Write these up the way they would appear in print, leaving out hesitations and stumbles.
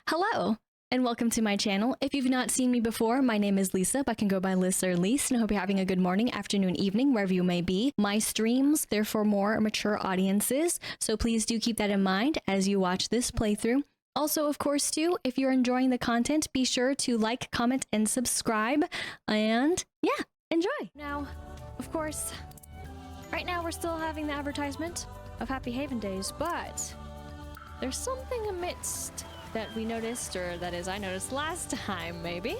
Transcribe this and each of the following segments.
Hello, and welcome to my channel. If you've not seen me before, my name is Lisa, but can go by Liz or Lise, and I hope you're having a good morning, afternoon, evening, wherever you may be. My streams, they're for more mature audiences, so please do keep that in mind as you watch this playthrough. Also, of course, too, if you're enjoying the content, be sure to like, comment, and subscribe, and yeah, enjoy. Now, of course, right now we're still having the advertisement of Happy Haven Days, but there's something amidst that we noticed, or that is I noticed last time maybe,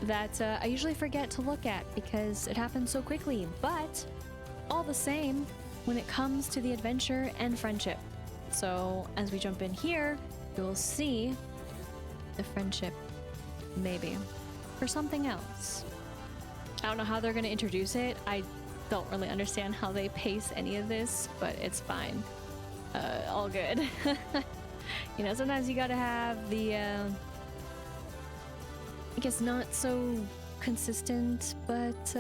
that I usually forget to look at because it happens so quickly, but all the same when it comes to the adventure and friendship. So as we jump in here, you'll see the friendship maybe for something else. I don't know how they're going to introduce it. I don't really understand how they pace any of this, but it's fine. All good. You know, sometimes you gotta have the, I guess not so consistent, but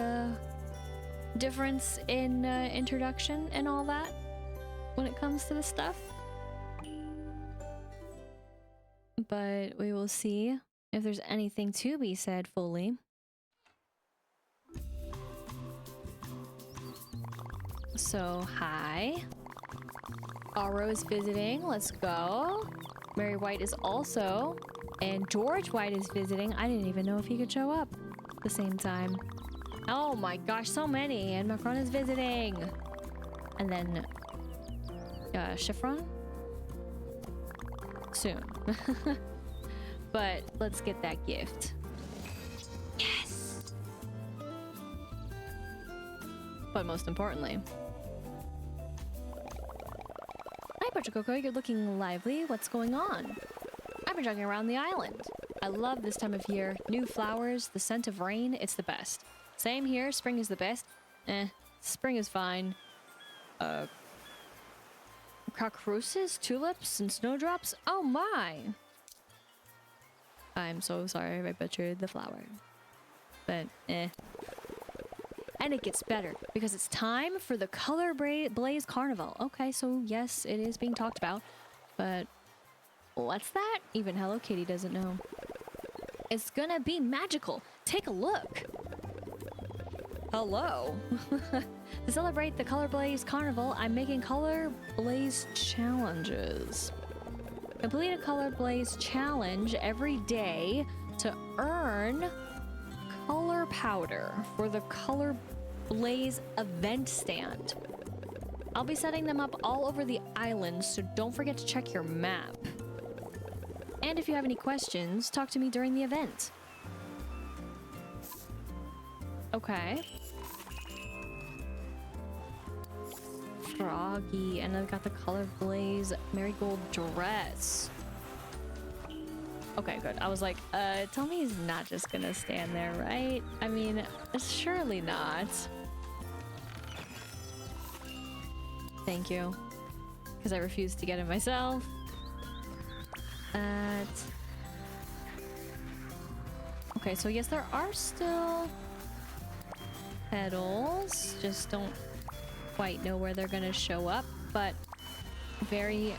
difference in introduction and all that when it comes to the stuff. But we will see if there's anything to be said fully. So, hi. Aro is visiting. Let's go. Mary White is also. And George White is visiting. I didn't even know if he could show up at the same time. Oh my gosh, so many. And Macron is visiting. And then Chiffron? Soon. But let's get that gift. Yes! But most importantly, hi, Pochokoko, you're looking lively. What's going on? I've been jogging around the island. I love this time of year. New flowers, the scent of rain, it's the best. Same here, spring is the best. Spring is fine. Crocruses, tulips, and snowdrops? Oh my! I'm so sorry if I butchered the flower. But, And it gets better because it's time for the Colorblaze Carnival. Okay, so yes, it is being talked about, but what's that? Even Hello Kitty doesn't know. It's gonna be magical. Take a look. Hello. To celebrate the Colorblaze Carnival, I'm making Colorblaze challenges. Complete a Colorblaze challenge every day to earn color powder for the Colorblaze event stand. I'll be setting them up all over the island, so don't forget to check your map. And if you have any questions, talk to me during the event. Okay. Froggy, and I've got the Colorblaze marigold dress. Okay, good. I was like, tell me he's not just gonna stand there, right? I mean, surely not. Thank you. Because I refused to get it myself. Okay, so yes, there are still petals. Just don't quite know where they're gonna show up, but very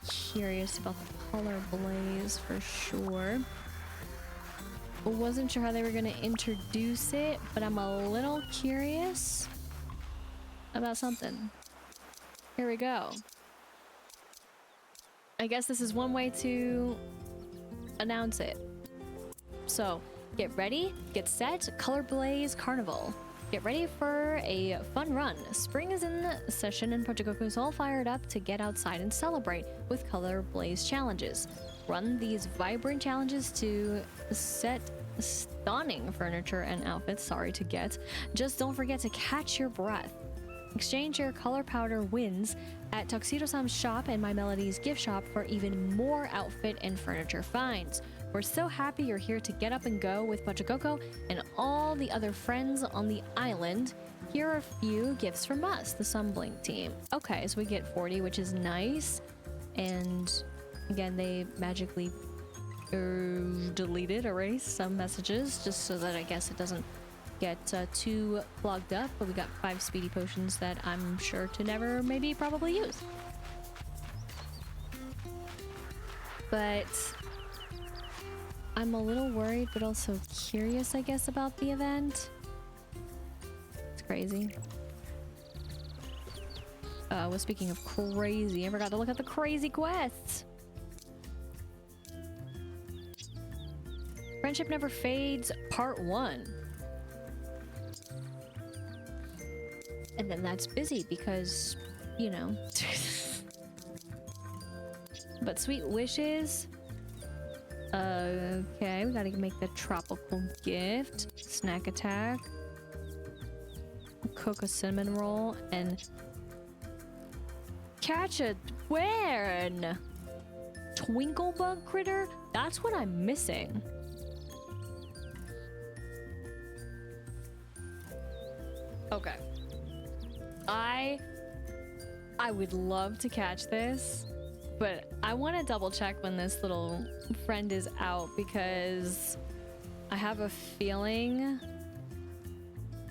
curious about the Colorblaze for sure. Wasn't sure how they were gonna introduce it, but I'm a little curious about something. Here we go. I guess this is one way to announce it. So, get ready, get set, Colorblaze Carnival. Get ready for a fun run. Spring is in session and Pochokoko is all fired up to get outside and celebrate with Colorblaze challenges. Run these vibrant challenges to set stunning furniture and outfits, sorry to get. Just don't forget to catch your breath. Exchange your color powder wins at Tuxedo-sam's shop and My Melody's gift shop for even more outfit and furniture finds. We're so happy you're here to get up and go with Pochokoko and all the other friends on the island. Here are a few gifts from us, the Sunblink team. Okay, so we get 40, which is nice. And again, they magically erase some messages just so that I guess it doesn't get too clogged up. But we got 5 speedy potions that I'm sure to never, maybe, probably use. But I'm a little worried, but also curious, I guess, about the event. It's crazy. Well, speaking of crazy, I forgot to look at the crazy quests. Friendship Never Fades, Part 1. And then that's busy because, you know. But Sweet Wishes. Okay, we gotta make the tropical gift. Snack attack. Cook a cinnamon roll and catch a twern. Twinkle bug critter? That's what I'm missing. Okay. I would love to catch this, but I want to double check when this little friend is out because I have a feeling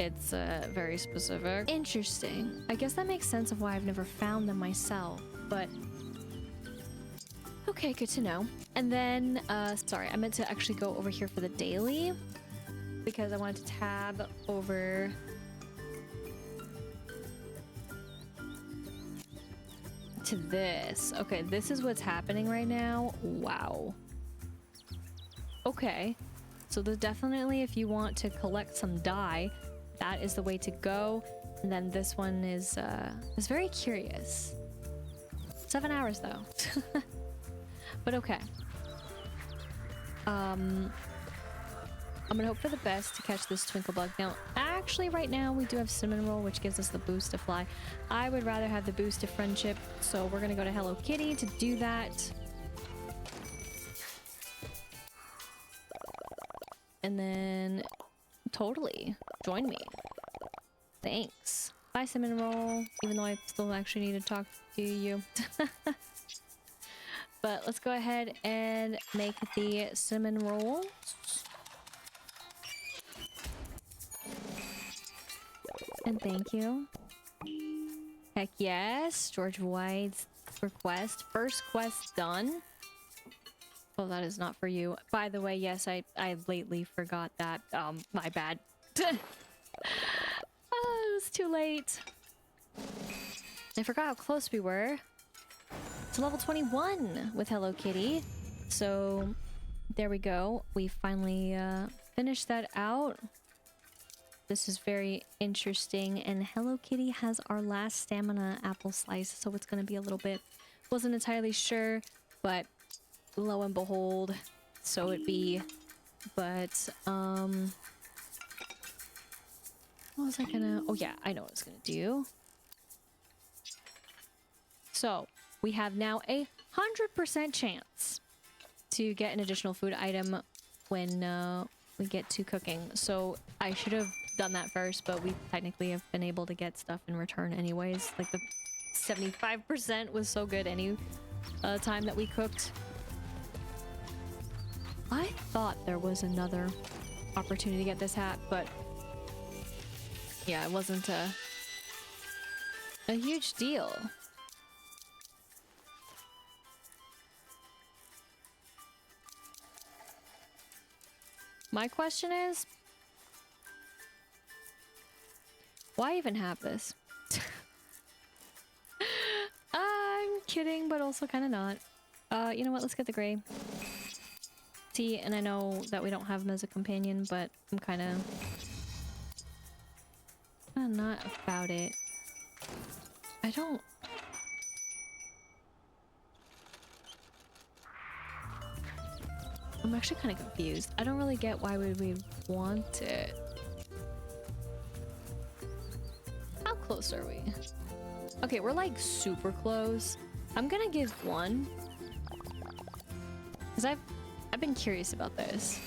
it's very specific. Interesting. I guess that makes sense of why I've never found them myself, but okay, good to know. And then, sorry, I meant to actually go over here for the daily because I wanted to tab over to this. Okay, this is what's happening right now. Wow. Okay, so there's definitely, if you want to collect some dye, that is the way to go. And then this one is very curious. 7 hours though. But okay. I'm gonna hope for the best to catch this twinkle bug. Now, actually right now we do have cinnamon roll, which gives us the boost to fly. I would rather have the boost to friendship, so we're gonna go to Hello Kitty to do that. And then totally join me. Thanks. Bye, cinnamon roll, even though I still actually need to talk to you. But let's go ahead and make the cinnamon rolls. And thank you. Heck yes. George White's request. First quest done. Oh, that is not for you. By the way, yes, I lately forgot that. My bad. Oh, it was too late. I forgot how close we were to level 21 with Hello Kitty. So there we go. We finally finished that out. This is very interesting, and Hello Kitty has our last stamina apple slice, so it's going to be a little bit, wasn't entirely sure, but lo and behold, so it be. But what was I gonna, oh yeah, I know what I was gonna do. So we have now a 100% chance to get an additional food item when we get to cooking. So I should have done that first, but we technically have been able to get stuff in return anyways. Like the 75% was so good any time that we cooked. I thought there was another opportunity to get this hat, but yeah, it wasn't a huge deal. My question is, why even have this? I'm kidding, but also kind of not. You know what? Let's get the gray. See, and I know that we don't have him as a companion, but I'm kind of not about it. I don't... I'm actually kind of confused. I don't really get why we would want it. How close are we? Okay, we're like super close. I'm gonna give one. Because I've been curious about this.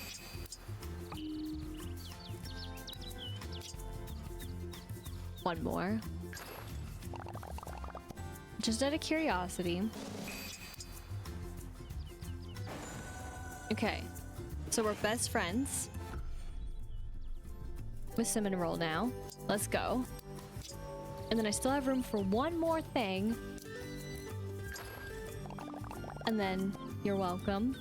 One more. Just out of curiosity. Okay, so we're best friends with cinnamon roll now. Let's go. And then I still have room for one more thing. And then you're welcome.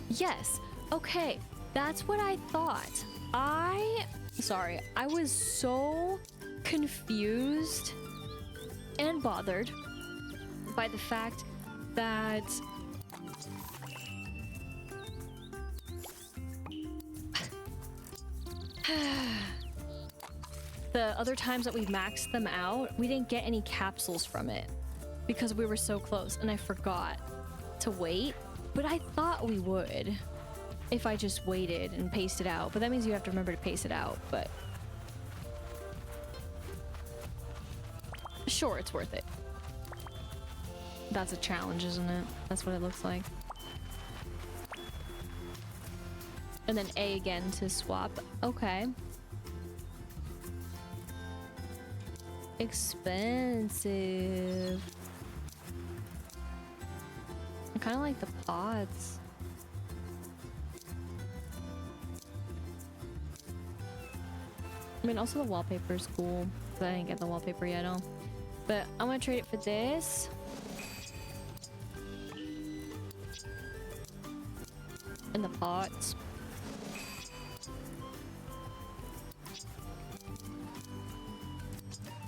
Yes. Okay. That's what I thought. Sorry. I was so confused and bothered by the fact that the other times that we maxed them out, we didn't get any capsules from it because we were so close and I forgot to wait. But I thought we would if I just waited and paced it out. But that means you have to remember to pace it out. But sure, it's worth it. That's a challenge, isn't it? That's what it looks like. And then A again to swap. Okay. Expensive. I kind of like the pods. I mean, also the wallpaper is cool, but I didn't get the wallpaper yet, no. But I'm gonna trade it for this. And the pots.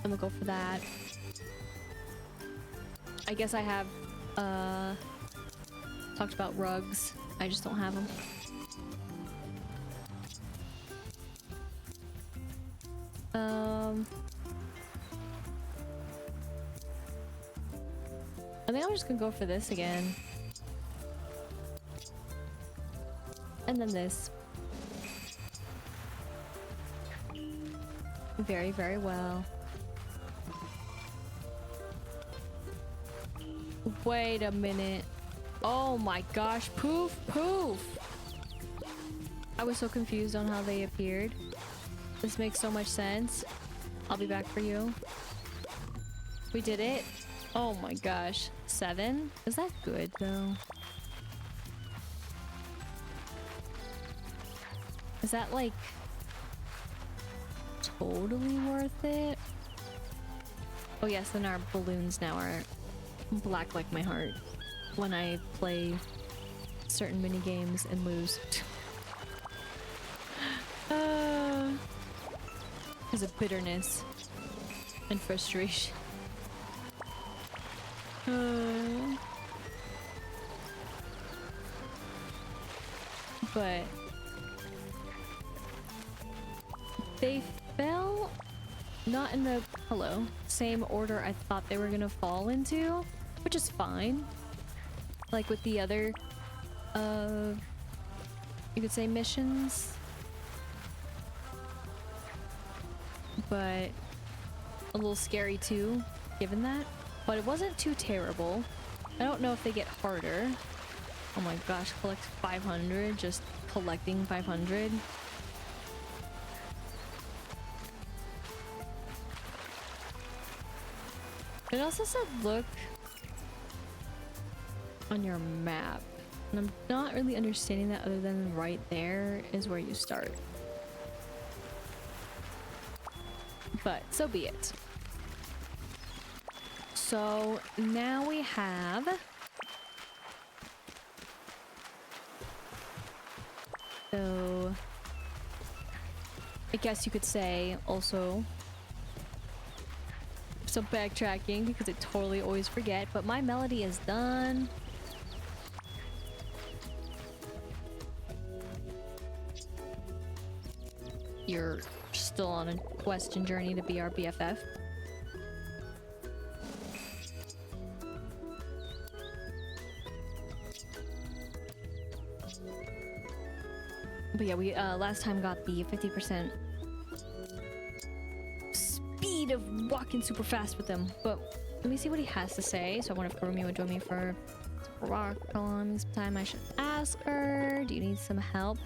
And we'll go for that. I guess I have talked about rugs. I just don't have them. I think I'm just gonna go for this again. And then this. Very, very well. Wait a minute. Oh my gosh. Poof, poof. I was so confused on how they appeared. This makes so much sense. I'll be back for you. We did it. Oh my gosh. 7? Is that good though? Is that like totally worth it? Oh yes, then our balloons now are black like my heart when I play certain mini games and lose. Because of bitterness and frustration. But they fell not in the same order I thought they were gonna fall into, which is fine. Like with the other you could say missions, but a little scary too given that, but it wasn't too terrible. I don't know if they get harder. Oh my gosh, collect 500, just collecting 500. It also said look on your map, and I'm not really understanding that other than right there is where you start. But so be it. So now we have I guess you could say also some backtracking because I totally always forget, but my melody is done. You're still on a quest and journey to be our BFF. But yeah, we last time got the 50% speed of walking super fast with him. But let me see what he has to say. So I wonder if Kurumi would join me for rock columns time. I should ask her. Do you need some help?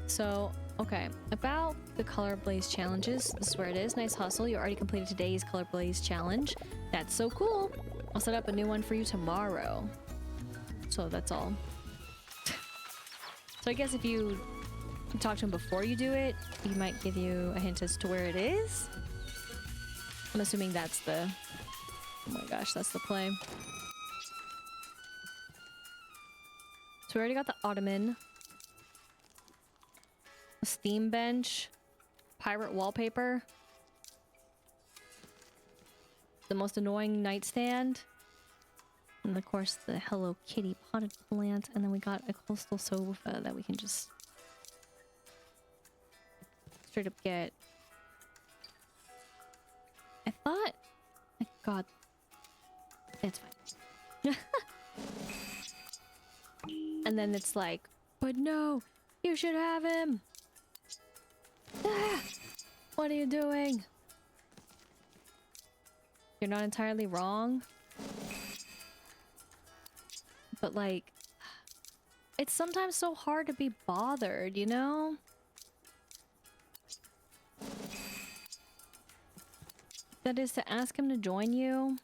So, okay. About the Colorblaze challenges. This is where it is. Nice hustle. You already completed today's Colorblaze challenge. That's so cool. I'll set up a new one for you tomorrow. So that's all. So I guess if you talk to him before you do it, he might give you a hint as to where it is. I'm assuming that's the... Oh my gosh, that's the play. So we already got the ottoman. A Steam bench. Pirate wallpaper. The most annoying nightstand. And of course the Hello Kitty potted plant. And then we got a coastal sofa that we can just straight up get. I thought... My god. It's fine. And then it's like, but no, you should have him. Ah, what are you doing? You're not entirely wrong. But like, it's sometimes so hard to be bothered, you know? That is to ask him to join you.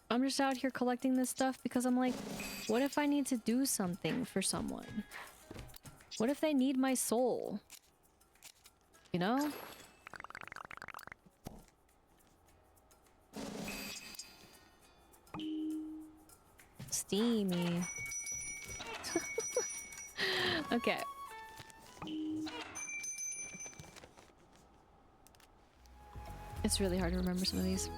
I'm just out here collecting this stuff because I'm like, what if I need to do something for someone? What if they need my soul? You know? Steamy. Okay. It's really hard to remember some of these.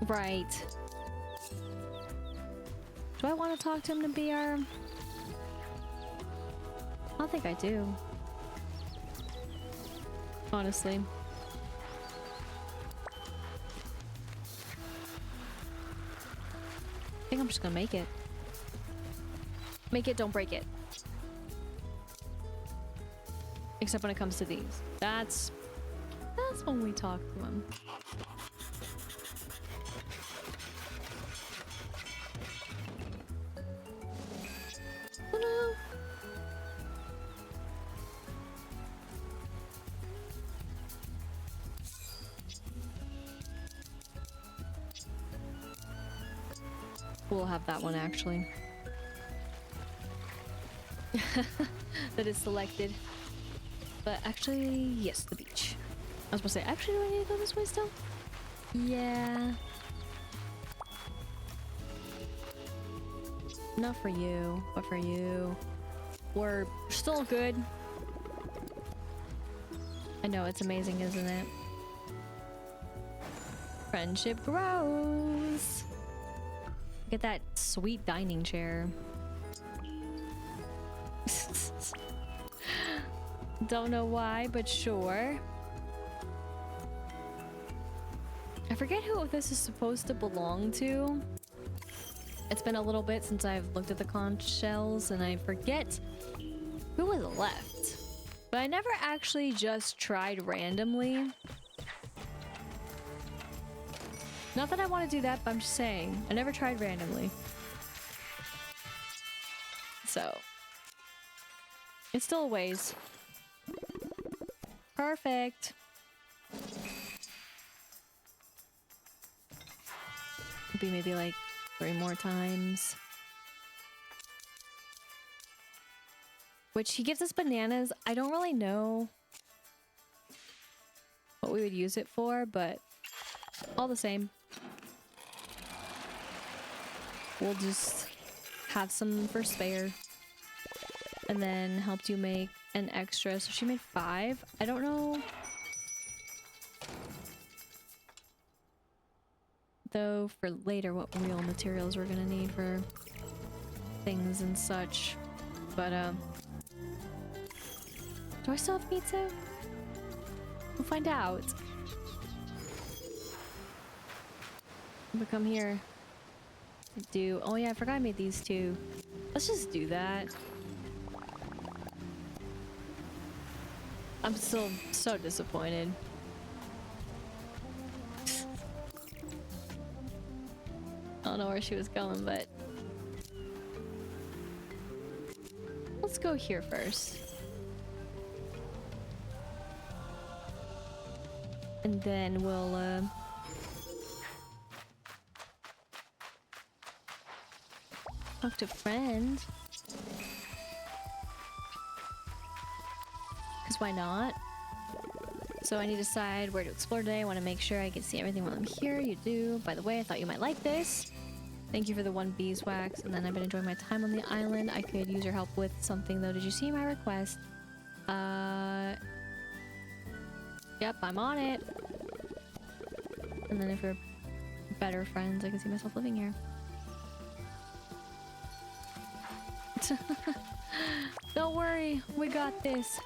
Right. Do I want to talk to him to be our... I don't think I do. Honestly. I think I'm just gonna make it. Make it, don't break it. Except when it comes to these. That's when we talk to him. Oh no. We'll have that one actually. That is selected. But actually, yes, the beach. I was supposed to say, actually, do I need to go this way still? Yeah. Not for you, but for you. We're still good. I know, it's amazing, isn't it? Friendship grows. Get that sweet dining chair. Don't know why, but sure. I forget who this is supposed to belong to. It's been a little bit since I've looked at the conch shells, and I forget who was left. But I never actually just tried randomly. Not that I want to do that, but I'm just saying. I never tried randomly. So. It's still a ways. Perfect. Be maybe like 3 more times. Which he gives us bananas. I don't really know what we would use it for, but all the same. We'll just have some for spare. And then helped you make an extra. So she made 5. I don't know. Though for later what real materials we're gonna need for things and such. But do I still have pizza? We'll find out. We'll come here. Do oh yeah, I forgot I made these 2. Let's just do that. I'm still so disappointed. I don't know where she was going, but let's go here first. And then we'll talk to friend. Because why not? So I need to decide where to explore today. I want to make sure I can see everything while I'm here. You do. By the way, I thought you might like this. Thank you for the 1 beeswax. And then I've been enjoying my time on the island. I could use your help with something though. Did you see my request? Yep, I'm on it. And then if we're better friends, I can see myself living here. Don't worry, we got this.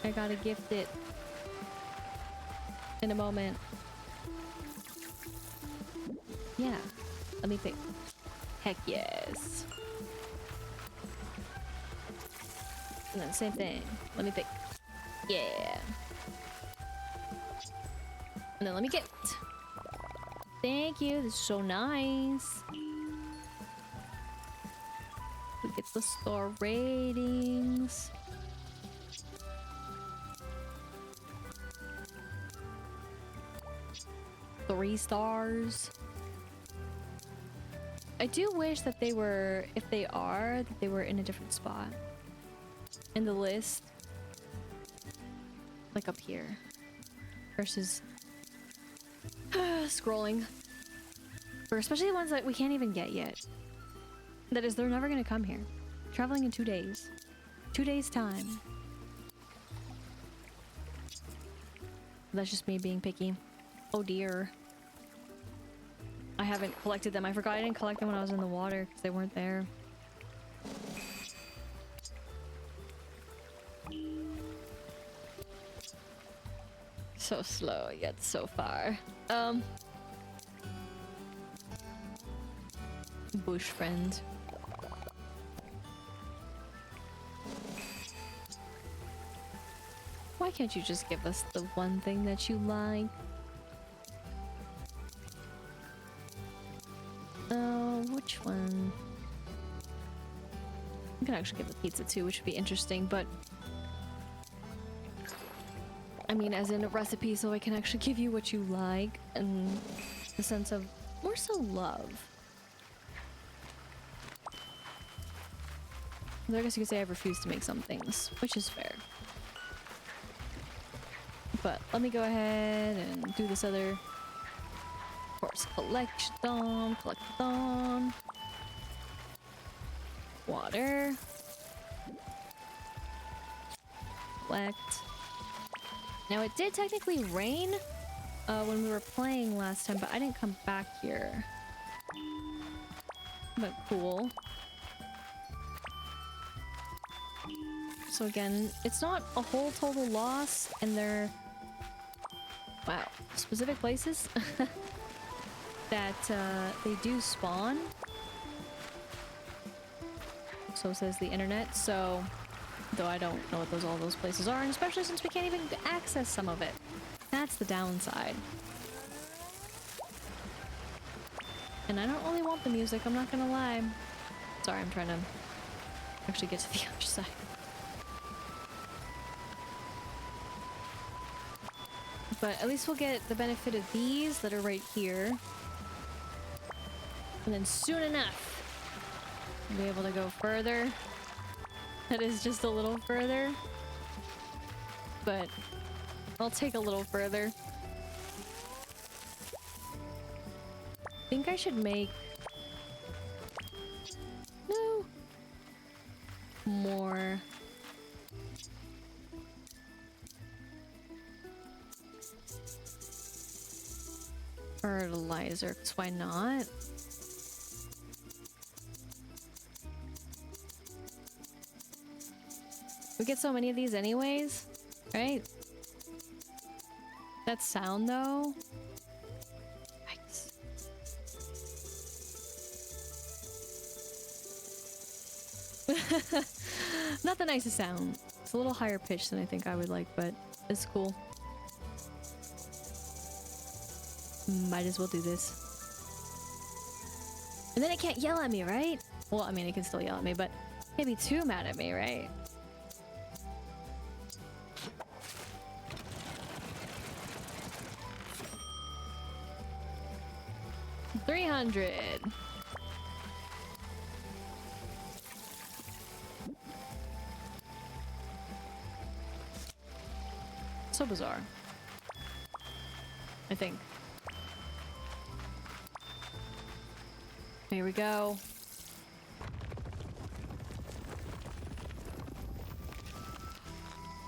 I gotta gift it in a moment. Yeah, let me pick. Heck yes. And then same thing. Let me pick. Yeah. And then let me gift. Thank you. This is so nice. We get the star ratings. Three stars. I do wish that they were, if they are, that they were in a different spot in the list, like up here versus scrolling for especially the ones that we can't even get yet. That is, they're never gonna come here. Traveling in 2 days. 2 days time. That's just me being picky. Oh dear. I haven't collected them. I forgot I didn't collect them when I was in the water because they weren't there. So slow yet so far. Bush friend. Why can't you just give us the one thing that you like? Which one? I can actually give the pizza too, which would be interesting, but I mean, as in a recipe, so I can actually give you what you like, and the sense of more so love. Though I guess you could say I refuse to make some things, which is fair. But let me go ahead and do this other, of course, collect them. Water. Collect. Now it did technically rain when we were playing last time, but I didn't come back here. But cool. So again, it's not a whole total loss, and they're, wow, specific places that they do spawn. So says the internet. So, though I don't know what all those places are, and especially since we can't even access some of it. That's the downside. And I don't really want the music, I'm not gonna lie. Sorry, I'm trying to actually get to the other side. But at least we'll get the benefit of these that are right here. And then soon enough, we'll be able to go further. That is just a little further. But I'll take a little further. I think I should make... No. More... fertilizer, 'cause why not? We get so many of these anyways, right? That sound though. Yikes. Not the nicest sound. It's a little higher pitched than I think I would like, but it's cool. Might as well do this. And then it can't yell at me, right? Well, I mean, it can still yell at me, but it can't be too mad at me, right? $300. So bizarre. I think. Here we go.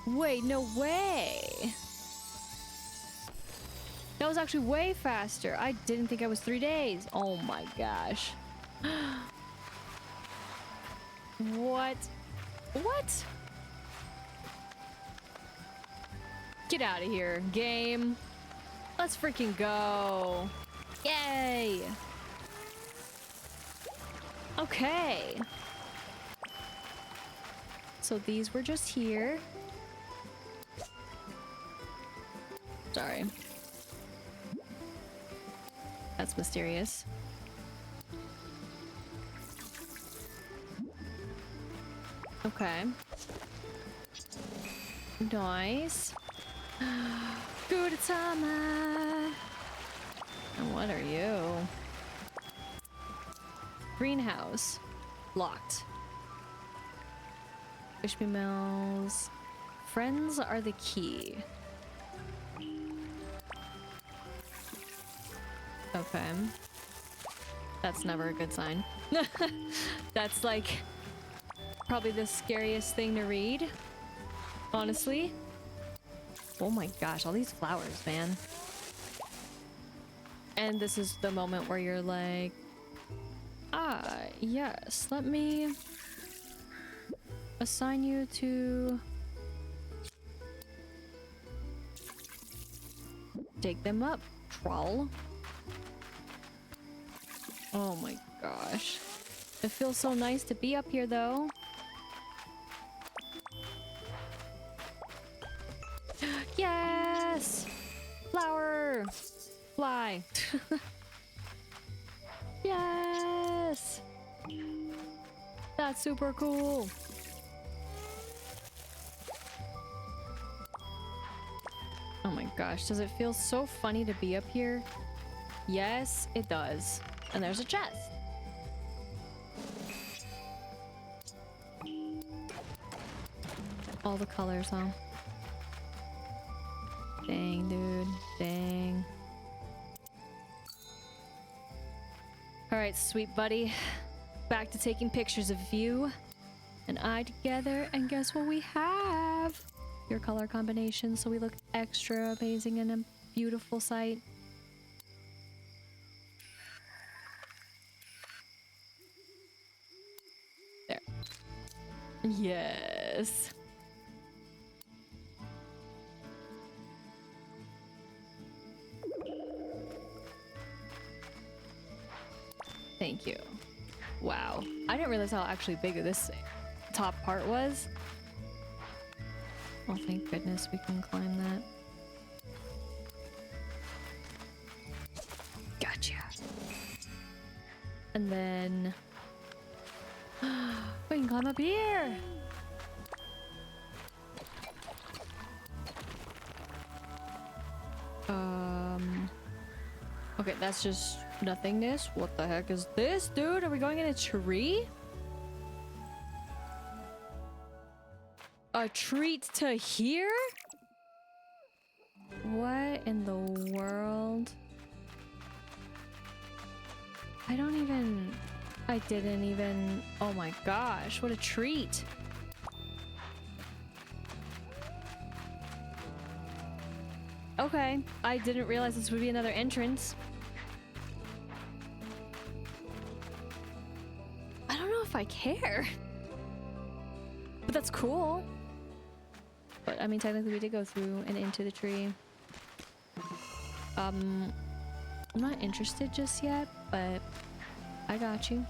Wait, no way! That was actually way faster. I didn't think I was 3 days. Oh my gosh. What? What? Get out of here, game. Let's freaking go. Yay! Okay. So these were just here. Sorry. That's mysterious. Okay. Nice. Gudetama. And what are you? Greenhouse. Locked. Fish mills. Friends are the key. Okay. That's never a good sign. That's like probably the scariest thing to read. Honestly. Oh my gosh, all these flowers, man. And this is the moment where you're like, ah, yes, let me assign you to take them up, troll. Oh my gosh. It feels so nice to be up here though. Yes! Flower! Fly! Yes! That's super cool! Oh my gosh, does it feel so funny to be up here? Yes, it does. And there's a chest. All the colors, huh? Dang, dude. Dang. Alright, sweet buddy. Back to taking pictures of you and I together, and guess what we have? Your color combination, so we look extra amazing in a beautiful sight. There. Yes. Thank you. Wow. I didn't realize how actually big this top part was. Oh, thank goodness we can climb that. Gotcha. And then we can climb up here. Okay, that's just nothingness. What the heck is this, dude? Are we going in a tree? A treat to here? What in the world? I didn't even... Oh my gosh, what a treat. Okay, I didn't realize this would be another entrance. I don't know if I care. But that's cool. But I mean, technically we did go through and into the tree. I'm not interested just yet, but I got you.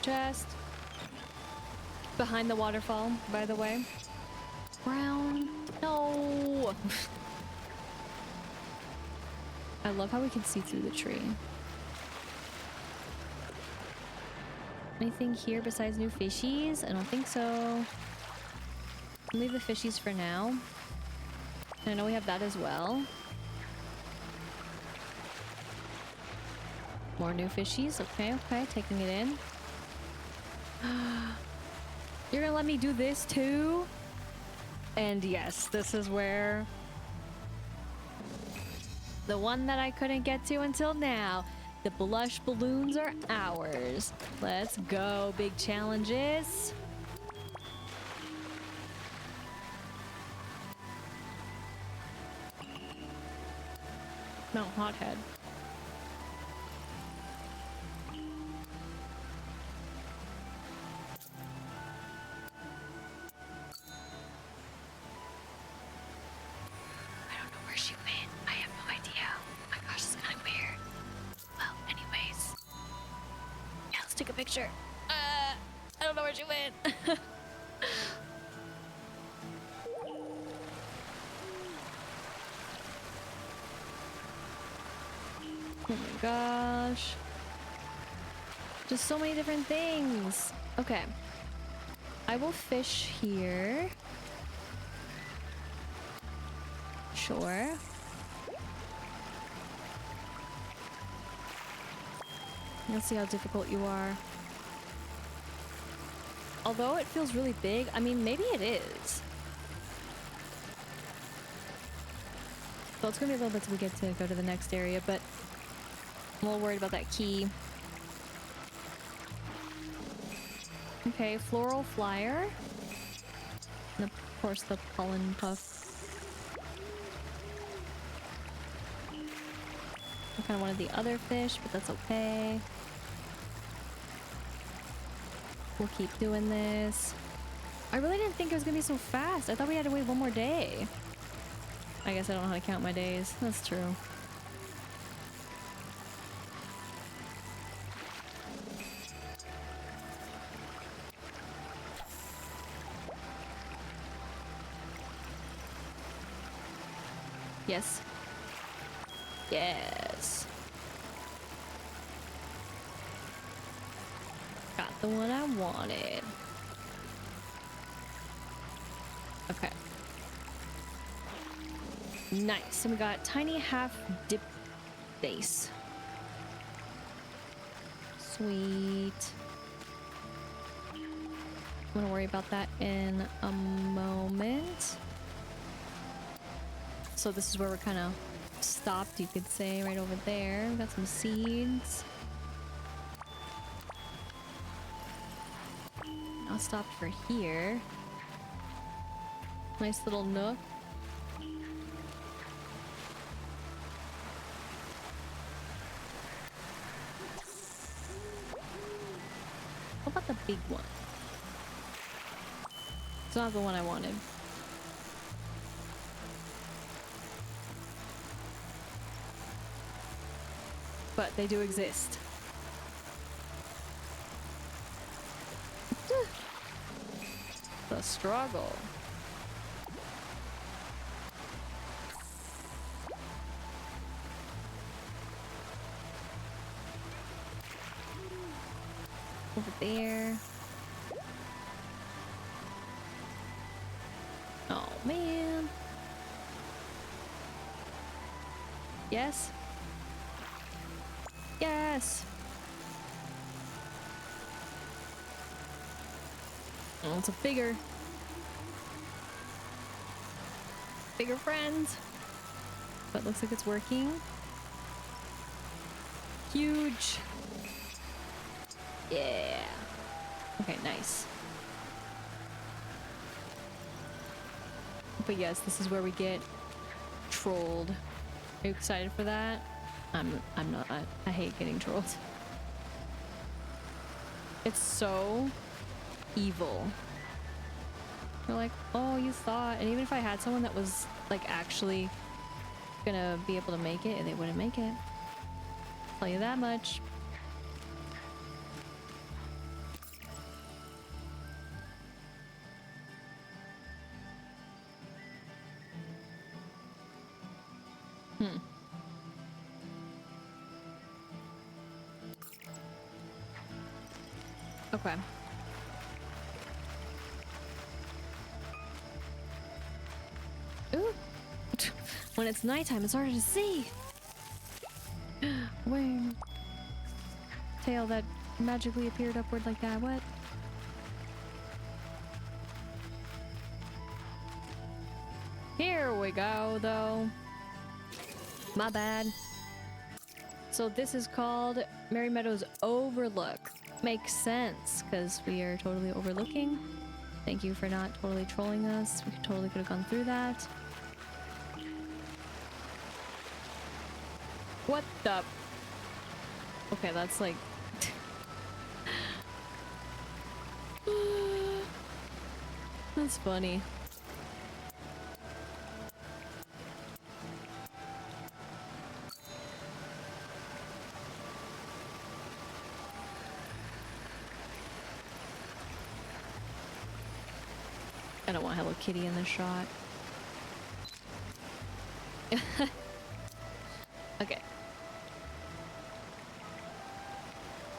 Chest. Behind the waterfall, by the way. Brown. No. I love how we can see through the tree. Anything here besides new fishies? I don't think so. I'll leave the fishies for now. And I know we have that as well. More new fishies. Okay, okay. Taking it in. You're gonna let me do this too? And yes, this is where The one that I couldn't get to until now. The blush balloons are ours. Let's go, big challenges. No, hothead. She went. I have no idea. Oh my gosh, it's kind of weird. Well, anyways. Yeah, let's take a picture. I don't know where she went. Oh my gosh. Just so many different things. Okay. I will fish here. Sure. Let's see how difficult you are. Although it feels really big, I mean, maybe it is. So it's gonna be a little bit till we get to go to the next area, but I'm a little worried about that key. Okay, floral flyer. And of course the pollen puff. I kind of wanted the other fish, but that's okay. We'll keep doing this. I really didn't think it was gonna be so fast. I thought we had to wait one more day. I guess I don't know how to count my days. That's true. Yes. Yes. Got the one I wanted. Okay. Nice. And we got tiny half dip base. Sweet. I'm gonna worry about that in a moment. So this is where we're kind of stopped, you could say, right over there. We got some seeds. I'll stop for here. Nice little nook. What about the big one? It's not the one I wanted. But they do exist. The struggle. Over there. Oh man. Yes. Yes. Oh, it's a bigger friend. But looks like it's working. Huge. Yeah. Okay, nice. But yes, this is where we get trolled. Are you excited for that? I'm not. I hate getting trolled. It's so evil. They're like, oh, you thought. And even if I had someone that was like actually gonna be able to make it, they wouldn't make it. I'll tell you that much. Okay. Ooh. When it's nighttime, it's harder to see. Where? Tail that magically appeared upward like that. What? Here we go, though. My bad. So this is called Merry Meadows Overlook. Makes sense, because we are totally overlooking. Thank you for not totally trolling us. We totally could have gone through that. What the? Okay, that's like... That's funny. I don't want Hello Kitty in this shot. Okay.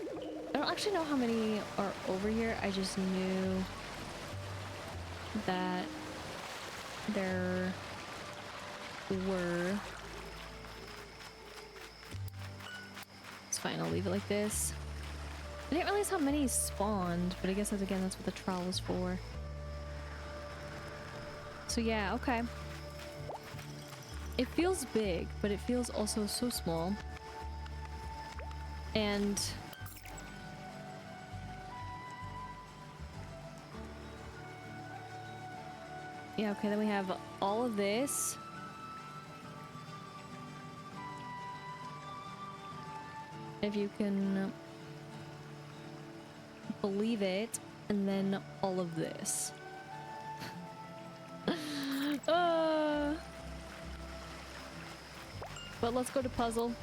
I don't actually know how many are over here. I just knew that there were. It's fine, I'll leave it like this. I didn't realize how many spawned, but I guess that's, again, that's what the trial was for. So yeah, okay. It feels big, but it feels also so small. And yeah, okay, then we have all of this. If you can believe it, and then all of this. But let's go to puzzle.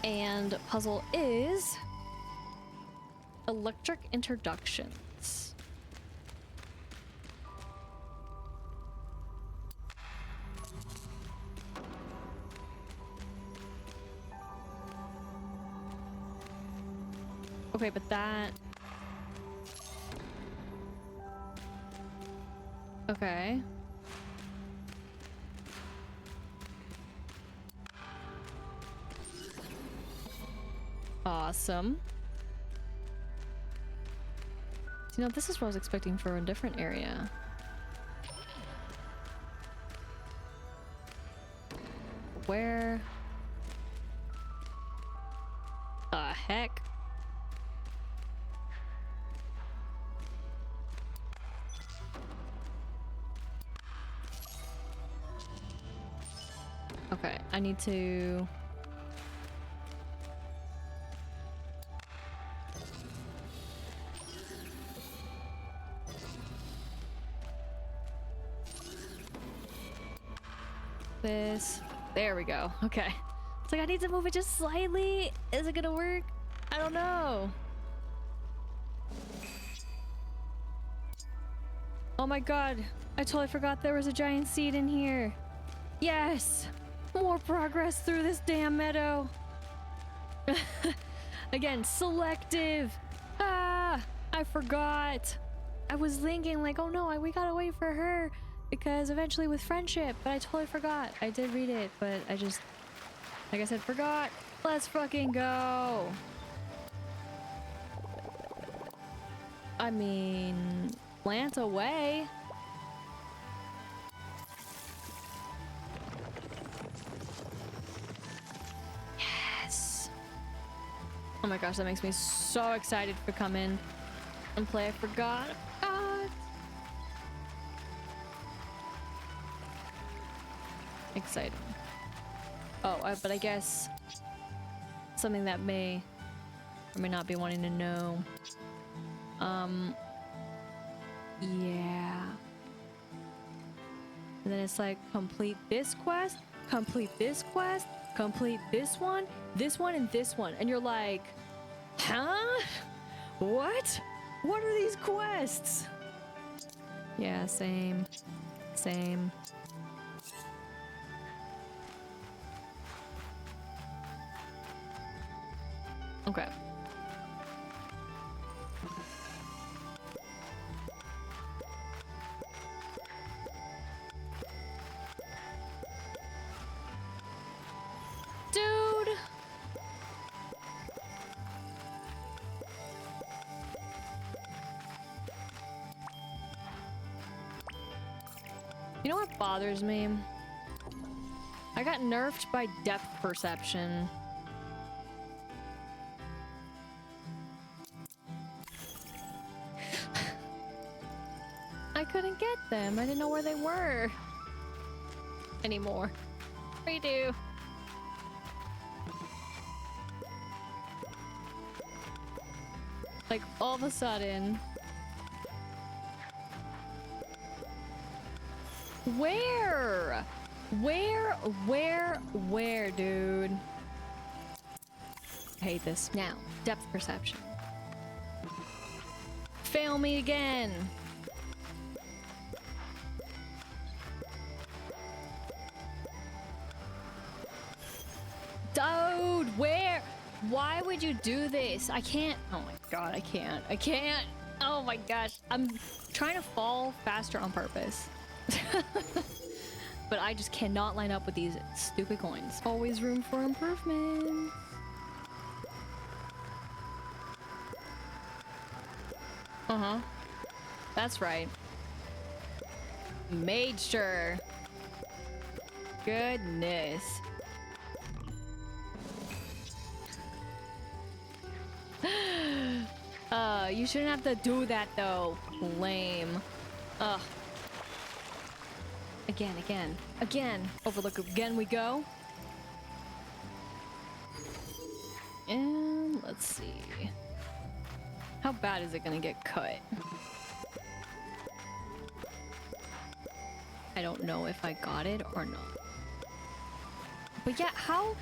And puzzle is electric introductions. Okay, but that... Okay. Awesome. You know, this is what I was expecting for a different area. Where the heck? Okay, I need to... this. There we go. Okay. It's like I need to move it just slightly. Is it gonna work? I don't know. Oh my god. I totally forgot there was a giant seed in here. Yes! More progress through this damn meadow. Again, selective. Ah! I forgot. I was thinking like, oh no, we gotta wait for her. Because eventually with friendship, but I totally forgot. I did read it, but I just, like I said, forgot. Let's fucking go. I mean, plant away. Yes. Oh my gosh, that makes me so excited to come in and play. I forgot. Exciting. Oh, but I guess something that may or may not be wanting to know. Yeah. And then it's like, complete this quest, complete this quest, complete this one, and this one. And you're like, huh? What? What are these quests? Yeah, same. Same. Okay. Dude! You know what bothers me? I got nerfed by depth perception. I couldn't get them. I didn't know where they were anymore. Redo. Like all of a sudden. Where? Where, dude? I hate this. Now, depth perception. Fail me again. Dude, where? Why would you do this? I can't. Oh my god, I can't. I can't. Oh my gosh. I'm trying to fall faster on purpose. But I just cannot line up with these stupid coins. Always room for improvement. Uh-huh. That's right. Made sure. Goodness. You shouldn't have to do that though. Lame. Ugh. Again. Overlook again we go. And let's see. How bad is it gonna get cut? I don't know if I got it or not. But yeah, how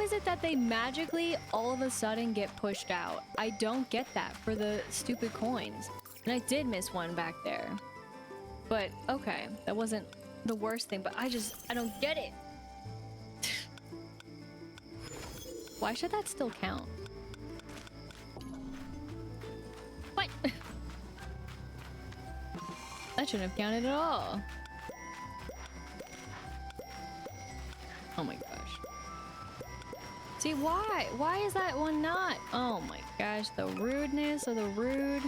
is it that they magically all of a sudden get pushed out? I don't get that for the stupid coins. And I did miss one back there. But okay, that wasn't the worst thing, but I don't get it. Why should that still count? What? That shouldn't have counted at all. Oh my gosh. See, why? Why is that one not? Oh my gosh, the rudeness of the rude.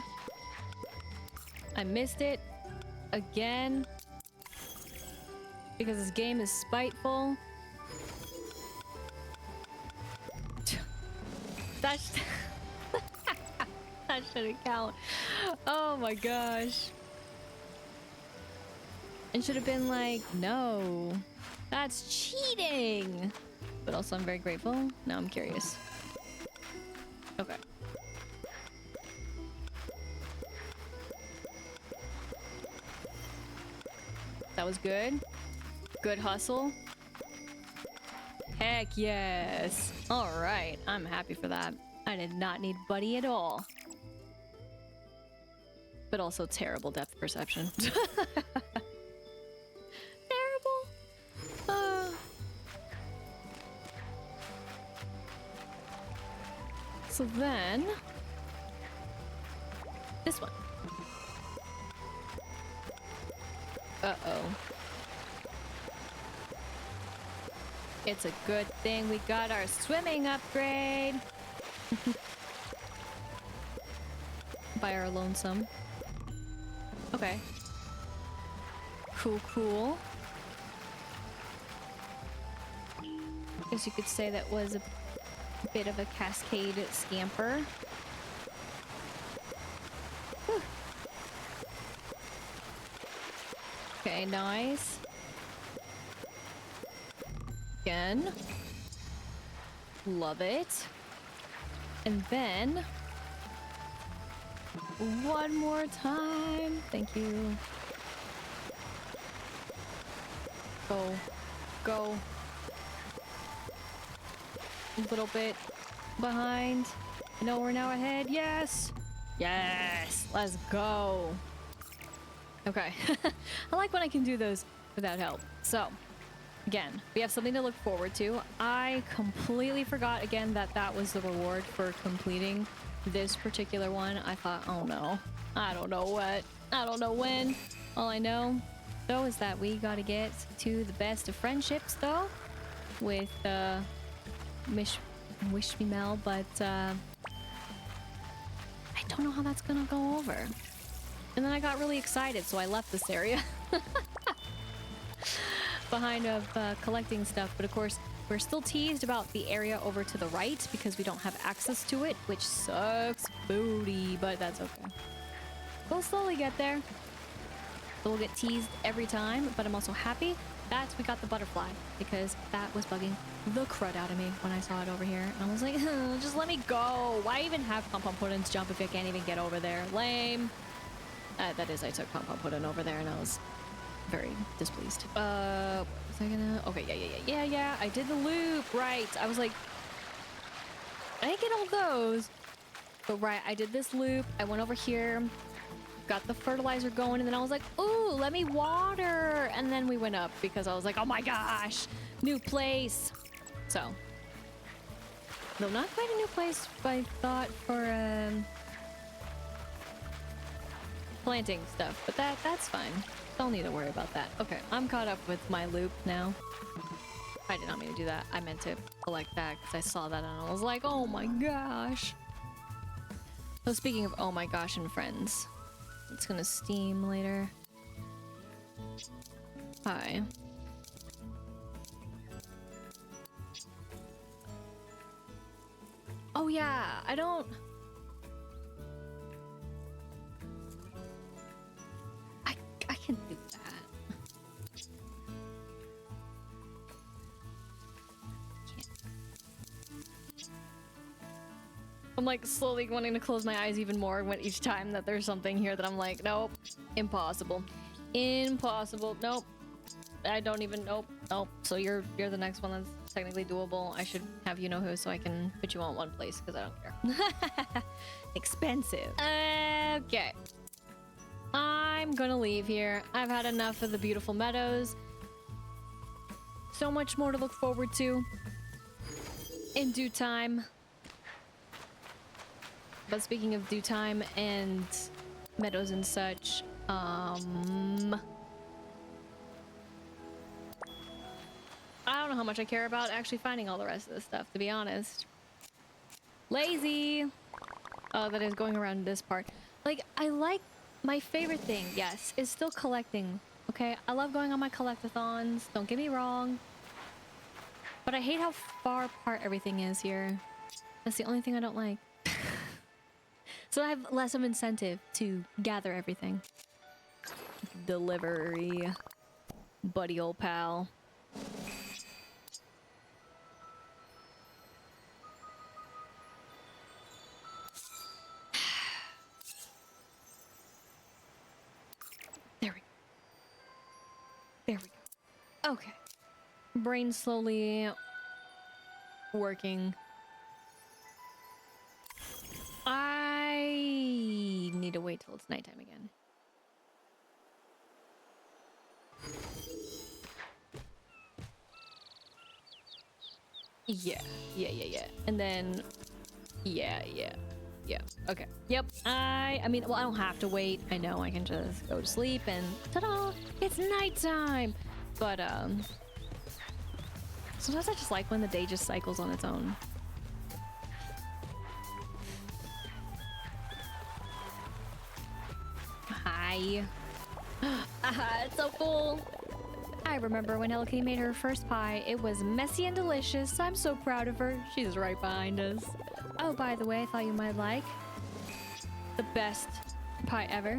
I missed it again. Because this game is spiteful. That shouldn't count. Oh my gosh. It should have been like, no. That's cheating. But also I'm very grateful. Now I'm curious. Okay. That was good. Good hustle. Heck yes. All right. I'm happy for that. I did not need Buddy at all. But also terrible depth perception. So then, this one. Uh-oh. It's a good thing we got our swimming upgrade. By our lonesome. Okay. Cool. Guess you could say that was a bit of a cascade scamper. Whew. Okay, nice. Again. Love it. And then one more time. Thank you. Go. A little bit behind. No, we're now ahead. Yes. Let's go. Okay. I like when I can do those without help. So, again, we have something to look forward to. I completely forgot again that that was the reward for completing this particular one. I thought, oh no, I don't know what, I don't know when. All I know though is that we gotta get to the best of friendships though with Wish Me Mel, but I don't know how that's gonna go over. And then I got really excited, so I left this area. behind of collecting stuff, but of course we're still teased about the area over to the right because we don't have access to it, which sucks booty, but that's okay. We'll slowly get there. So we'll get teased every time, but I'm also happy that we got the butterfly because that was bugging the crud out of me when I saw it over here. And I was like, just let me go. Why even have Pom Pom Puddin's jump if I can't even get over there? Lame. That is, I took Pom Pom Puddin over there and I was very displeased. What was I gonna? Okay, yeah. I did the loop, right. I was like, I didn't get all those. But right, I did this loop. I went over here, got the fertilizer going, and then I was like, ooh, let me water. And then we went up because I was like, oh my gosh, new place. So, no, not quite a new place, but I thought for planting stuff, but that's fine. Don't need to worry about that. Okay, I'm caught up with my loop now. I did not mean to do that. I meant to collect that because I saw that and I was like, oh my gosh. So speaking of oh my gosh and friends, it's gonna steam later. Hi. Oh yeah, I can do that. I'm like slowly wanting to close my eyes even more when each time that there's something here that I'm like, nope, impossible. Impossible. Nope. I don't even nope. So you're the next one that's technically doable. I should have you know who so I can put you on one place because I don't care. Expensive. Okay. I'm gonna leave here. I've had enough of the beautiful meadows. So much more to look forward to in due time. But speaking of due time and meadows and such, I don't know how much I care about actually finding all the rest of this stuff, to be honest. Lazy! Oh, that is going around this part. Like, I like my favorite thing, yes, is still collecting, okay? I love going on my collectathons, don't get me wrong. But I hate how far apart everything is here. That's the only thing I don't like. So I have less of incentive to gather everything. Delivery. Buddy old pal. There we go. There we go. Okay. Brain slowly working. I need to wait till it's nighttime again. Yeah. And then, yeah. Okay. Yep. I mean, well, I don't have to wait. I know I can just go to sleep and ta-da! It's nighttime! But, sometimes I just like when the day just cycles on its own. Hi. It's so cool. I remember when Hello Kitty made her first pie. It was messy and delicious. I'm so proud of her. She's right behind us. Oh, by the way, I thought you might like the best pie ever.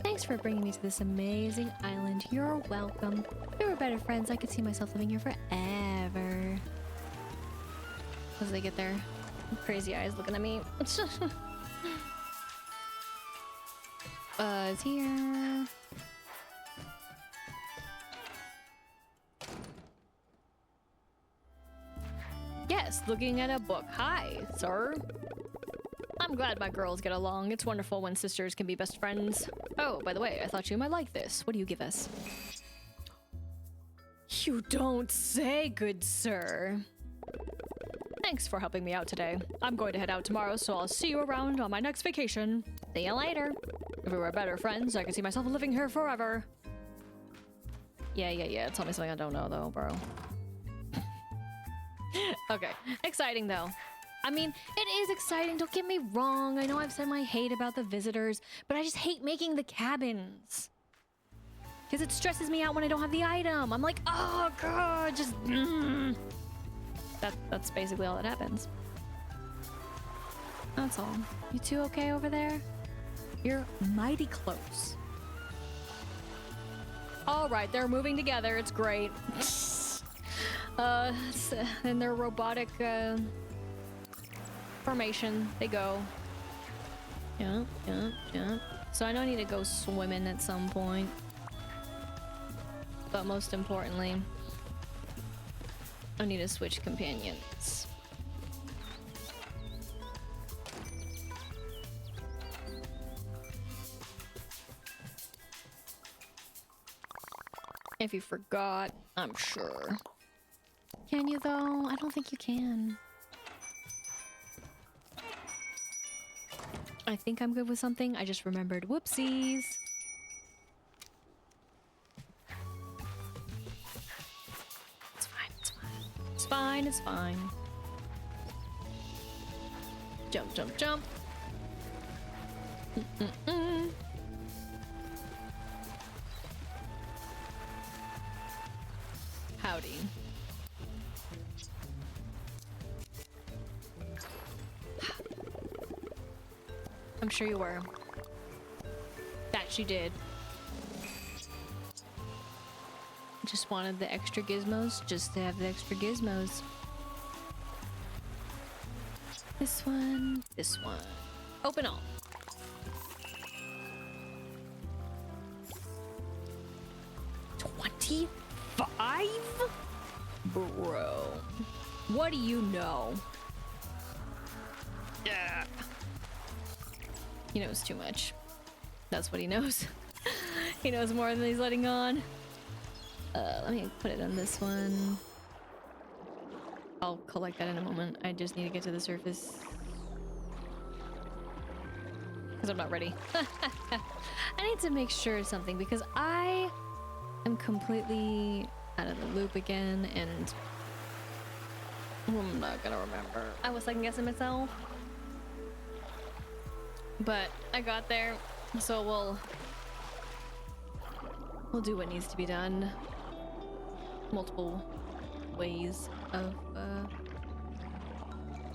Thanks for bringing me to this amazing island. You're welcome. If we were better friends, I could see myself living here forever. As they get their crazy eyes looking at me. Buzz here. Yes, looking at a book. Hi, sir. I'm glad my girls get along. It's wonderful when sisters can be best friends. Oh, by the way, I thought you might like this. What do you give us? You don't say, good sir. Thanks for helping me out today. I'm going to head out tomorrow, so I'll see you around on my next vacation. See you later. If we were better friends, I could see myself living here forever. Yeah. Tell me something I don't know, though, bro. Okay. Exciting, though. I mean, it is exciting, don't get me wrong. I know I've said my hate about the visitors, but I just hate making the cabins. Because it stresses me out when I don't have the item. I'm like, oh god, just that's basically all that happens. That's all. You two okay over there? You're mighty close. All right, they're moving together. It's great. In their robotic formation, they go. Yeah. So I know I need to go swimming at some point. But most importantly, I need to switch companions. If you forgot, I'm sure. Can you though? I don't think you can. I think I'm good with something. I just remembered. Whoopsies. It's fine, it's fine. It's fine, it's fine. Jump, jump, jump. Howdy. I'm sure you were. That she did. Just wanted the extra gizmos, just to have the extra gizmos. This one, this one. Open all. $25? Bro. What do you know? Yeah. He knows too much. That's what he knows. He knows more than he's letting on. Let me put it on this one. I'll collect that in a moment. I just need to get to the surface. Because I'm not ready. I need to make sure of something because I am completely out of the loop again and I'm not gonna remember. I was second guessing myself. But I got there, so we'll do what needs to be done. Multiple ways of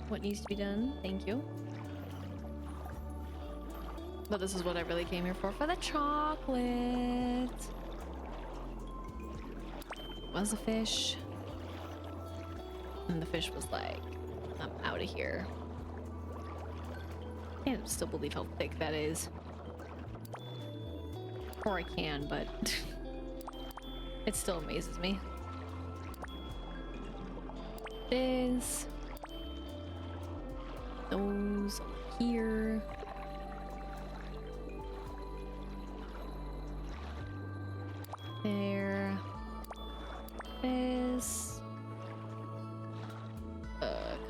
what needs to be done. Thank you. But this is what I really came here for the chocolate. Was a fish. And the fish was like, I'm out of here. I can't still believe how thick that is. Or I can, but it still amazes me. This. Those here. There. This.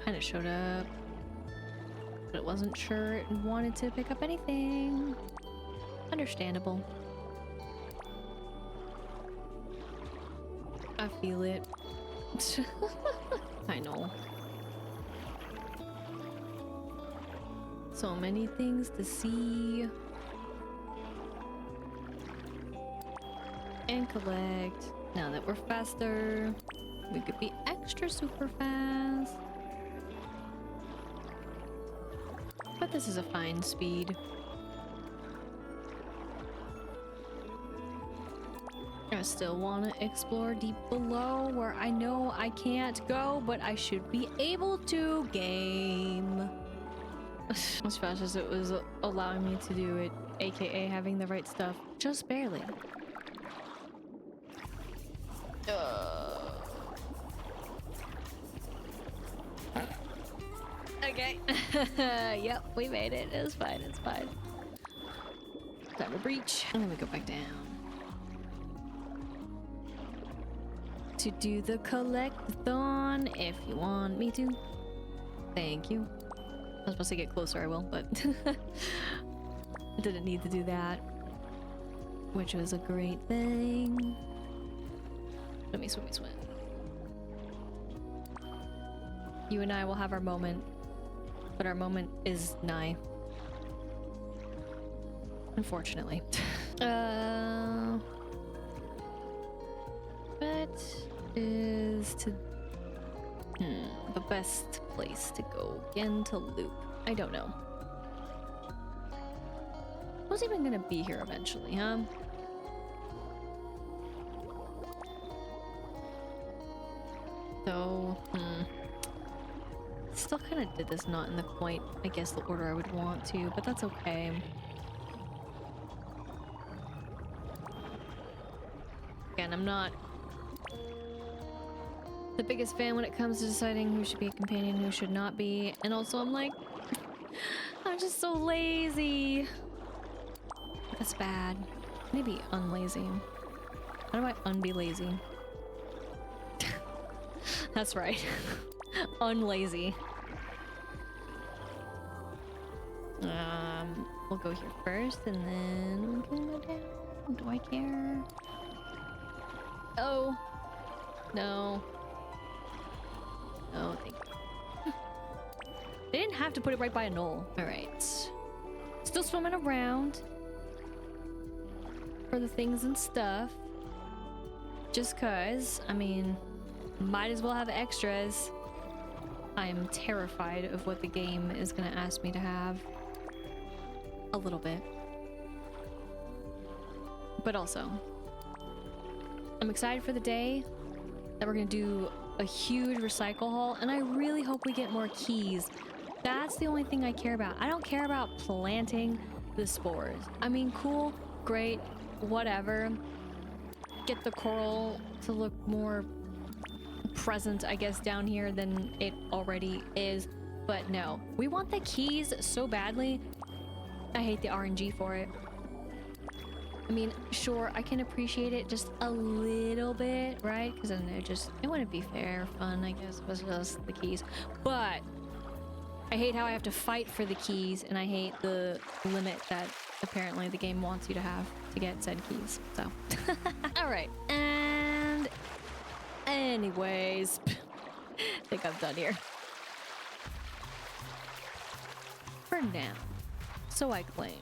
Kind of showed up. But it wasn't sure it wanted to pick up anything. Understandable. I feel it. I know. So many things to see and collect. Now that we're faster, we could be extra super fast. But this is a fine speed. I still want to explore deep below where I know I can't go, but I should be able to game. As fast as it was allowing me to do it, aka having the right stuff, just barely. Okay. Yep, we made it. It's fine, it's fine. Time to breach. I'm gonna go back down. To do the collect-a-thon if you want me to. Thank you. I was supposed to get closer, I will, but I didn't need to do that. Which was a great thing. Swimmy, swimmy, swim. You and I will have our moment, but our moment is nigh. Unfortunately. bet is to the best place to go again to loop. I don't know. Who's even gonna be here eventually, huh? So, still kind of did this not in the quite, I guess, the order I would want to, but that's okay. Again, I'm not the biggest fan when it comes to deciding who should be a companion, who should not be, and also I'm like, I'm just so lazy. That's bad. Maybe unlazy. How do I unbe lazy? That's right. Unlazy. We'll go here first and then we can go down. Do I care? Oh. No. Oh, thank you. They didn't have to put it right by a knoll. Alright. Still swimming around for the things and stuff. Just cause, I mean, might as well have extras. I'm terrified of what the game is gonna ask me to have. A little bit. But also, I'm excited for the day that we're gonna do a huge recycle haul, and I really hope we get more keys. That's the only thing I care about. I don't care about planting the spores. I mean, cool, great, whatever. Get the coral to look more present, I guess, down here than it already is. But no, we want the keys so badly. I hate the RNG for it. I mean, sure, I can appreciate it just a little bit, right? Because then it wouldn't be fair, fun, I guess, was just the keys. But I hate how I have to fight for the keys, and I hate the limit that apparently the game wants you to have to get said keys. So, all right, and anyways, I think I'm done here for now. So I claim.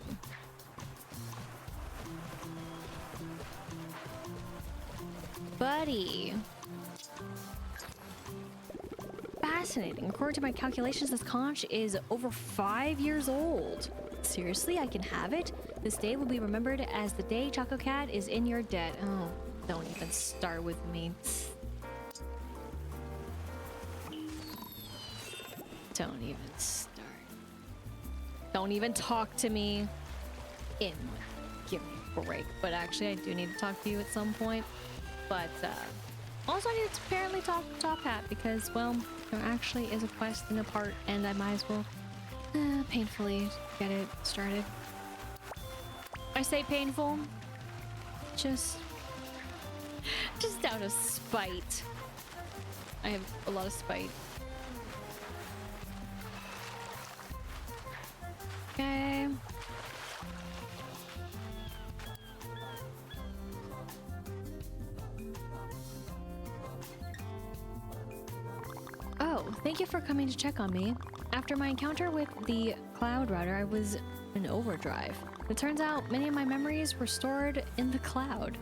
Buddy. Fascinating. According to my calculations, this conch is over 5 years old. Seriously, I can have it? This day will be remembered as the day Choco Cat is in your debt. Oh, don't even start with me. Don't even start. Don't even talk to me. Give me a break. But actually, I do need to talk to you at some point. But also I need to apparently talk to Top Hat because, well, there actually is a quest and a part, and I might as well painfully get it started. I say painful, just out of spite. I have a lot of spite. Okay. Oh, thank you for coming to check on me. After my encounter with the Cloud Router, I was in overdrive. It turns out many of my memories were stored in the cloud.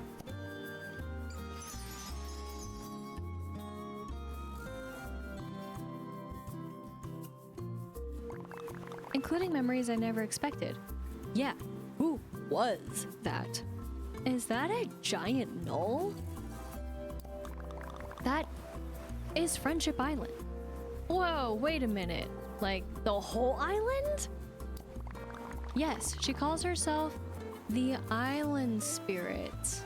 Including memories I never expected. Yeah, who was that? Is that a giant knoll? That is Friendship Island. Whoa, wait a minute. Like, the whole island? Yes, she calls herself the Island Spirit.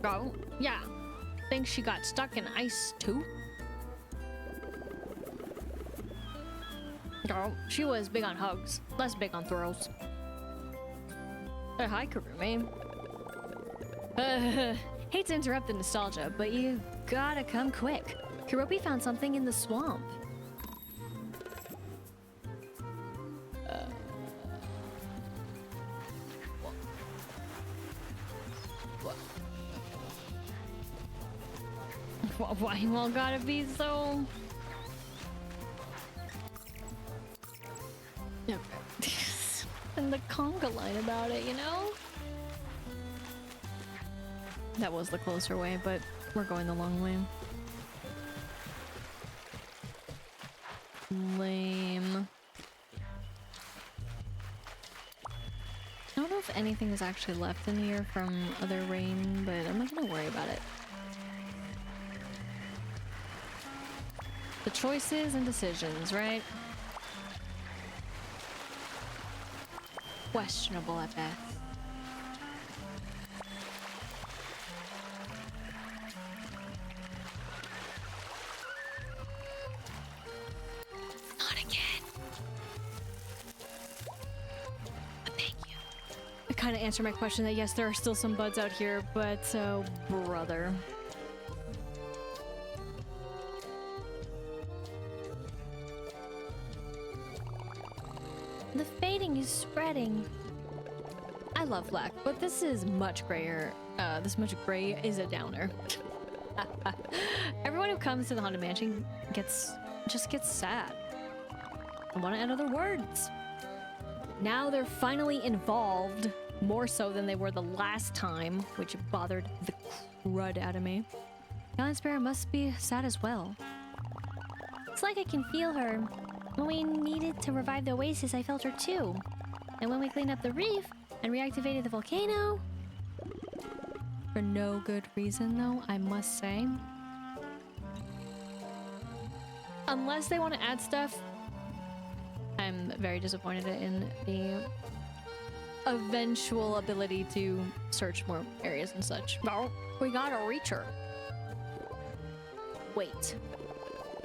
Oh, yeah. Think she got stuck in ice too? Oh, she was big on hugs, less big on throws. Hi, Karumi. Hate to interrupt the nostalgia, but you gotta come quick. Kuropi found something in the swamp. Why you all gotta be so... Okay. And the conga line about it, you know? That was the closer way, but we're going the long way. Lame. I don't know if anything is actually left in here from other rain, but I'm not gonna worry about it. The choices and decisions, right? Questionable at best. Not again. But thank you. It kind of answered my question that yes, there are still some buds out here, but oh, brother. The fading is spreading. I love black, but this is much grayer. This much gray is a downer. Everyone who comes to the Haunted Mansion just gets sad. I want to add other words. Now they're finally involved, more so than they were the last time, which bothered the crud out of me. Island Spirit must be sad as well. It's like I can feel her. When we needed to revive the oasis, I felt her too. And when we cleaned up the reef and reactivated the volcano... For no good reason, though, I must say. Unless they want to add stuff, I'm very disappointed in the eventual ability to search more areas and such. No, we gotta reach her. Wait.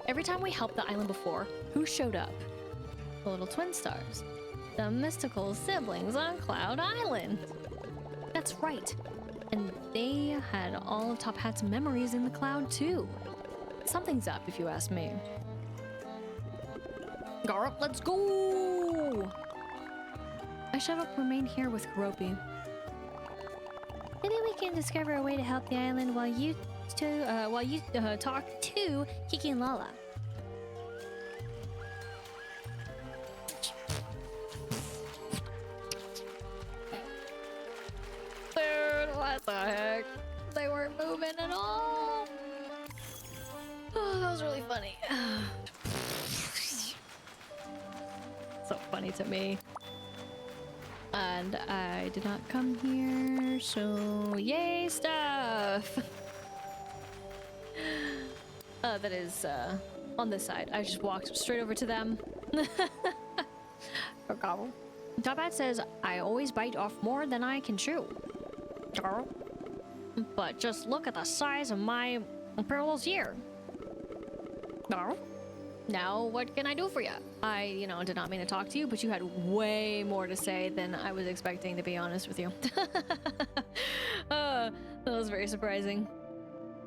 Every time we helped the island before, who showed up? The little twin stars. The mystical siblings on Cloud Island. That's right. And they had all of Top Hat's memories in the cloud too. Something's up, if you ask me. Garp, let's go! I should have remained here with Karopi. Maybe we can discover a way to help the island while you talk to Kiki and Lala. Dude, what the heck? They weren't moving at all. Oh, that was really funny. So funny to me. And I did not come here, so yay stuff! That is on this side. I just walked straight over to them. Top Hat says, I always bite off more than I can chew. But just look at the size of my pearls here. Now, what can I do for you? I, did not mean to talk to you, but you had way more to say than I was expecting, to be honest with you. That was very surprising.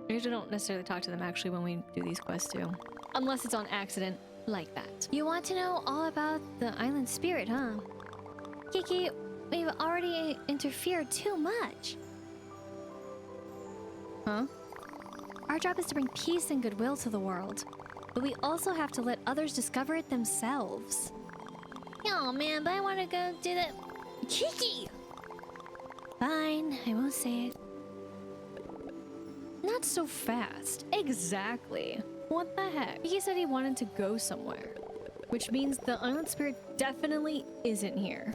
I usually don't necessarily talk to them actually when we do these quests too. Unless it's on accident, like that. You want to know all about the island spirit, huh? Kiki, we've already interfered too much. Huh? Our job is to bring peace and goodwill to the world. But we also have to let others discover it themselves. Oh man, but I want to go do that. Kiki! Fine, I won't say it. Not so fast. Exactly. What the heck? Kiki said he wanted to go somewhere. Which means the island spirit definitely isn't here.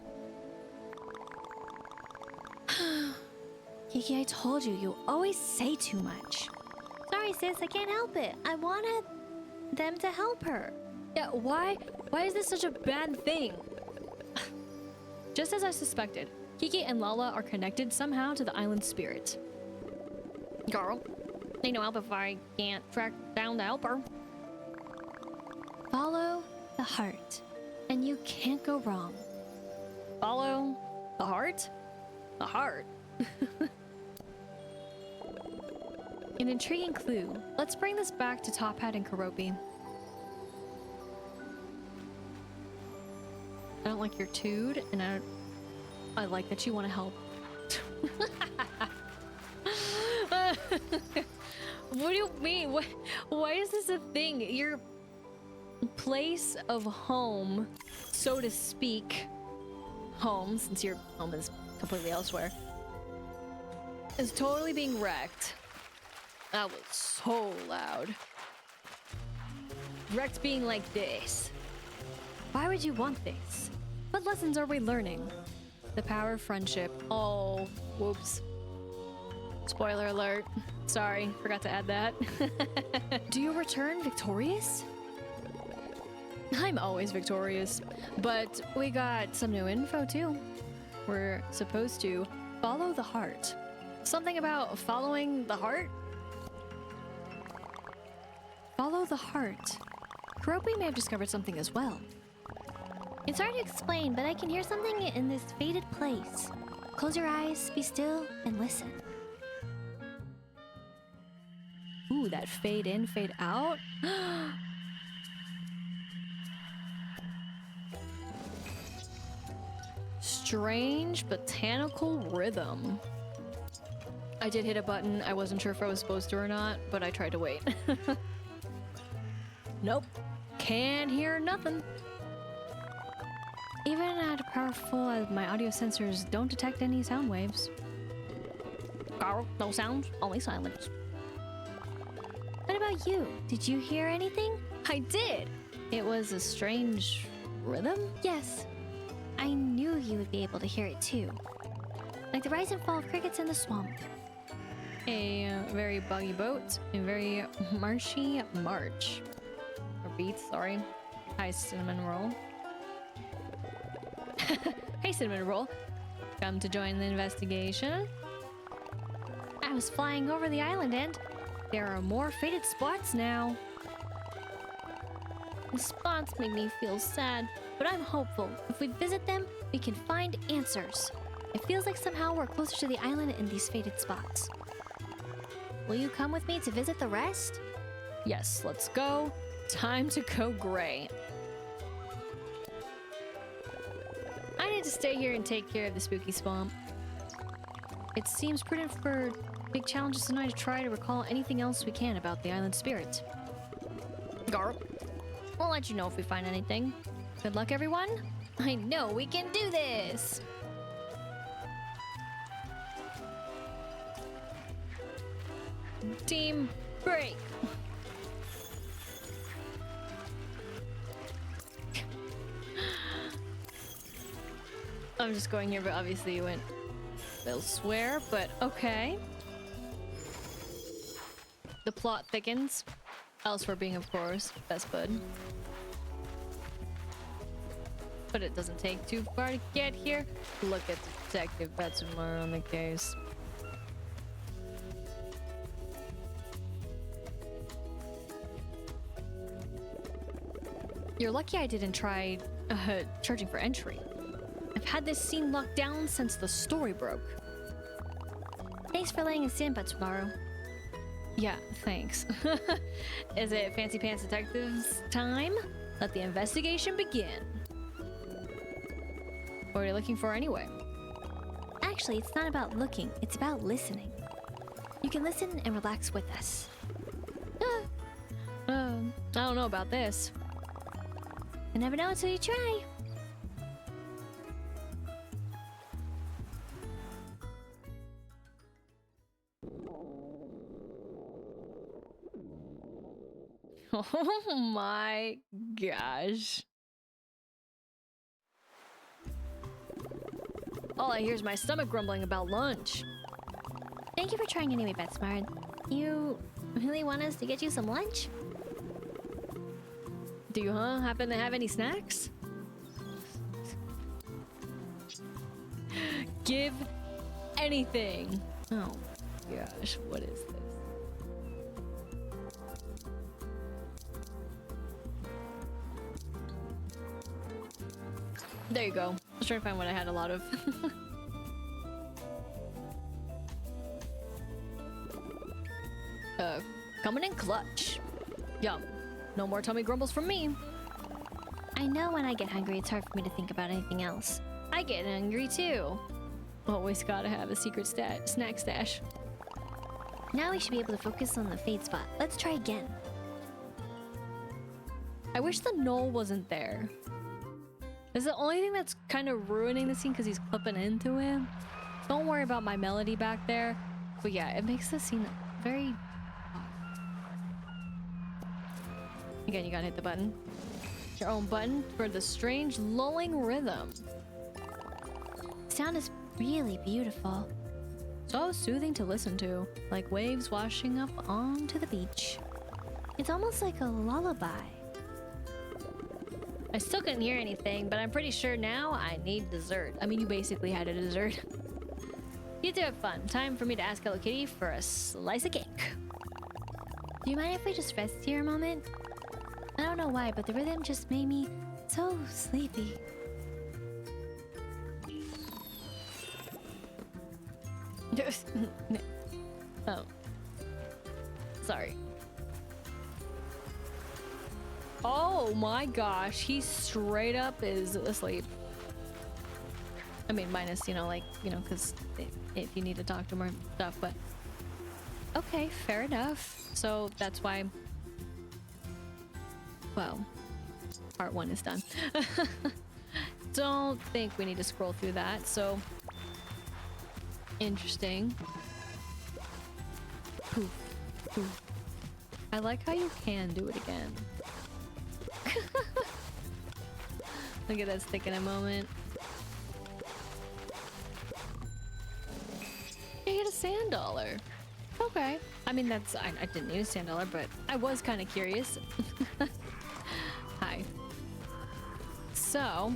Kiki, I told you, you always say too much. Sorry sis, I can't help it. I wanted them to help her. Yeah, why is this such a bad thing? Just as I suspected, Kiki and Lala are connected somehow to the island spirit. Girl, need no help if I can't track down the helper. Follow the heart, and you can't go wrong. Follow the heart? The heart? An intriguing clue. Let's bring this back to Top Hat and Karopi. I don't like your tood, and I like that you want to help. What do you mean? Why is this a thing? Your place of home, so to speak, home, since your home is completely elsewhere, is totally being wrecked. That was so loud. Wrecked being like this. Why would you want this? What lessons are we learning? The power of friendship. Oh, whoops. Spoiler alert. Sorry, forgot to add that. Do you return victorious? I'm always victorious. But we got some new info too. We're supposed to follow the heart. Something about following the heart? Follow the heart. Kuropi may have discovered something as well. It's hard to explain, but I can hear something in this faded place. Close your eyes, be still, and listen. Ooh, that fade in, fade out. Strange botanical rhythm. I did hit a button. I wasn't sure if I was supposed to or not, but I tried to wait. Nope. Can't hear nothing. Even at powerful, my audio sensors don't detect any sound waves. Carl, no sounds, only silence. What about you? Did you hear anything? I did! It was a strange rhythm? Yes. I knew you would be able to hear it too. Like the rise and fall of crickets in the swamp. A very buggy boat, a very marshy march. Or beat, sorry. Hi, Cinnamon Roll. Hey, Cinnamon Roll. Come to join the investigation. I was flying over the island and there are more faded spots now. the spots make me feel sad, but I'm hopeful. If we visit them, we can find answers. It feels like somehow we're closer to the island in these faded spots. Will you come with me to visit the rest? Yes, let's go. Time to go gray. I need to stay here and take care of the spooky swamp. It seems prudent for big challenges tonight to try to recall anything else we can about the island spirit. Garp. We'll let you know if we find anything. Good luck, everyone. I know we can do this. Team break. I'm just going here, but obviously you went elsewhere, but okay. The plot thickens. Elsewhere being, of course, best bud. But it doesn't take too far to get here. Look at Detective Betsumar on the case. You're lucky I didn't try charging for entry. I've had this scene locked down since the story broke. Thanks for letting us in, Betsumaro. Yeah, thanks. Is it Fancy Pants Detectives time? Let the investigation begin. What are you looking for anyway? Actually, it's not about looking, it's about listening. You can listen and relax with us. I don't know about this. You never know until you try. Oh my gosh. All I hear is my stomach grumbling about lunch. Thank you for trying anyway, Betsmart. You really want us to get you some lunch? Do you, happen to have any snacks? Give anything. Oh gosh, what is this? There you go. I was trying to find what I had a lot of. Coming in clutch. Yum. No more tummy grumbles from me. I know when I get hungry, it's hard for me to think about anything else. I get hungry too. Always gotta have a secret snack stash. Now we should be able to focus on the fade spot. Let's try again. I wish the knoll wasn't there. It's the only thing that's kind of ruining the scene because he's clipping into it. Don't worry about my melody back there. But yeah, it makes the scene very... Again, you gotta hit the button. Your own button for the strange lulling rhythm. Sound is really beautiful. So soothing to listen to, like waves washing up onto the beach. It's almost like a lullaby. I still couldn't hear anything, but I'm pretty sure now I need dessert. I mean, you basically had a dessert. You two have fun. Time for me to ask Hello Kitty for a slice of cake. Do you mind if we just rest here a moment? I don't know why, but the rhythm just made me so sleepy. Oh. Sorry. Oh my gosh, he straight up is asleep. I mean, minus, you know, like, you know, because if you need to talk to him or stuff, but... Okay, fair enough. So that's why... Well, part 1 is done. Don't think we need to scroll through that, so... Interesting. Poof. Poof. I like how you can do it again. Look at that stick in a moment. You get a sand dollar. Okay. I mean, that's... I didn't need a sand dollar, but I was kind of curious. Hi. So...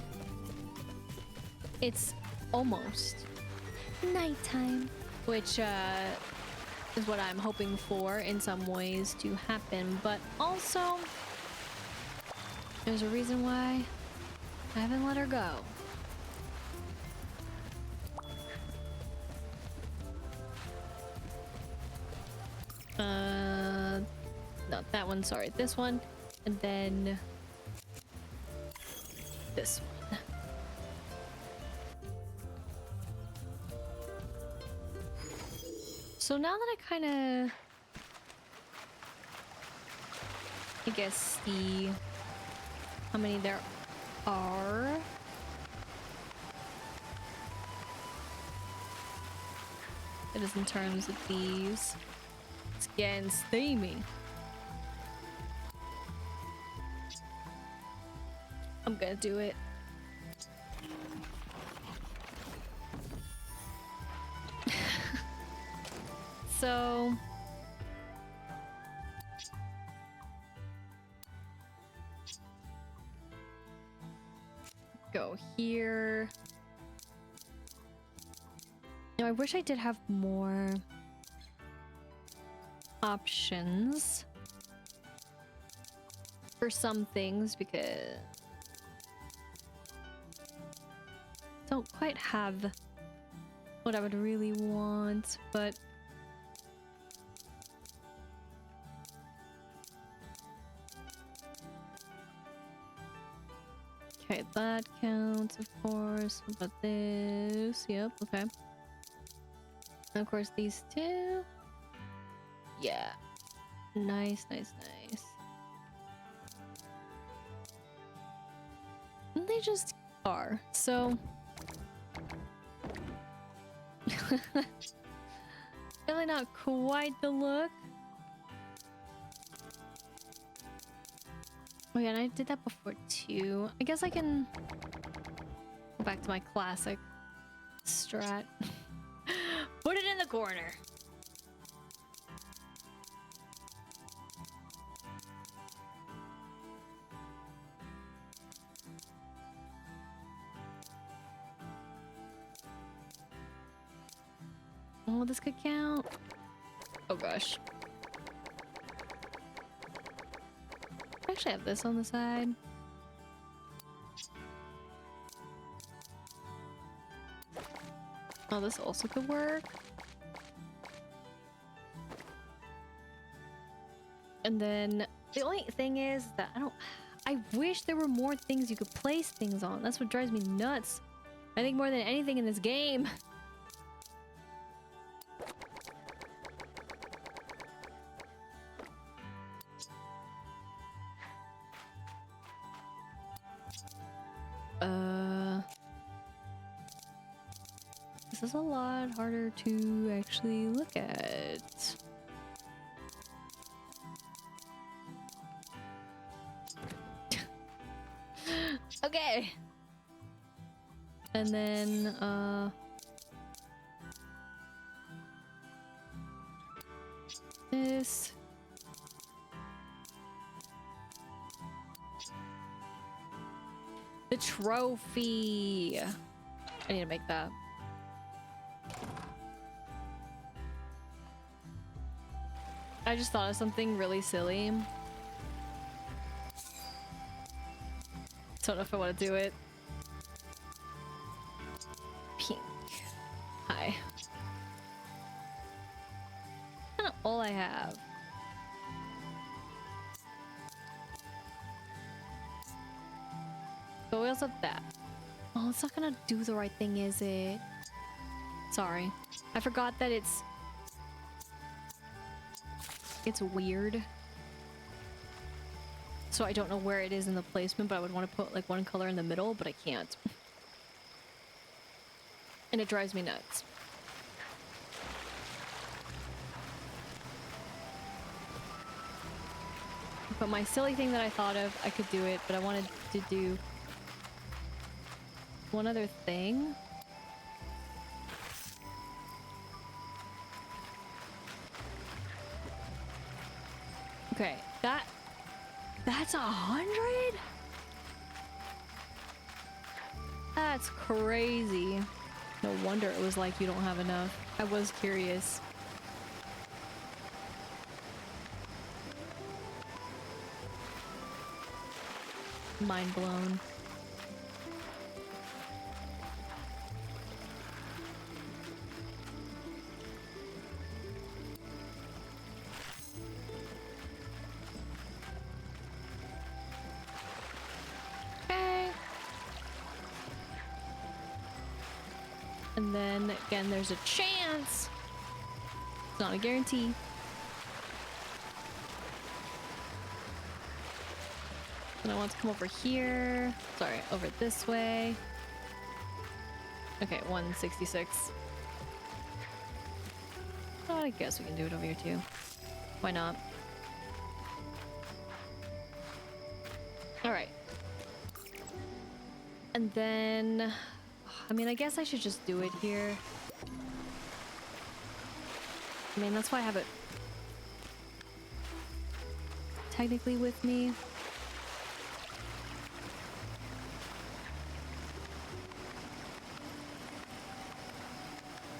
It's almost... nighttime. Which, is what I'm hoping for in some ways to happen, but also... There's a reason why I haven't let her go. Not that one, sorry. This one, and then this one. So now that I kind of, I guess, see how many there are. It is in terms of these. It's getting steamy. I'm gonna do it. So... Go here. Now, I wish I did have more options for some things because I don't quite have what I would really want, but okay, that counts, of course. What about this? Yep, okay. And of course, these two. Yeah. Nice, nice, nice. And they just are, so... Really not quite the look. Oh yeah, and I did that before too. I guess I can go back to my classic strat. Put it in the corner. Oh, this could count. Oh gosh. I actually have this on the side. Oh, this also could work. And then the only thing is that I wish there were more things you could place things on. That's what drives me nuts. I think more than anything in this game. This is a lot harder to actually look at. Okay. And then, this. The trophy. I need to make that. I just thought of something really silly. Don't know if I want to do it. Pink. Hi. Kind of all I have. But we also have that. Oh, it's not gonna do the right thing, is it? Sorry. I forgot that it's weird. So I don't know where it is in the placement, but I would want to put like one color in the middle, but I can't. And it drives me nuts. But my silly thing that I thought of, I could do it, but I wanted to do one other thing. Okay, that's 100? That's crazy. No wonder it was like you don't have enough. I was curious. Mind blown. And then again, there's a chance. It's not a guarantee. And I want to come over here. Sorry, over this way. Okay, 166. Oh, I guess we can do it over here too. Why not? All right. And then, I mean, I guess I should just do it here. I mean, that's why I have it technically with me.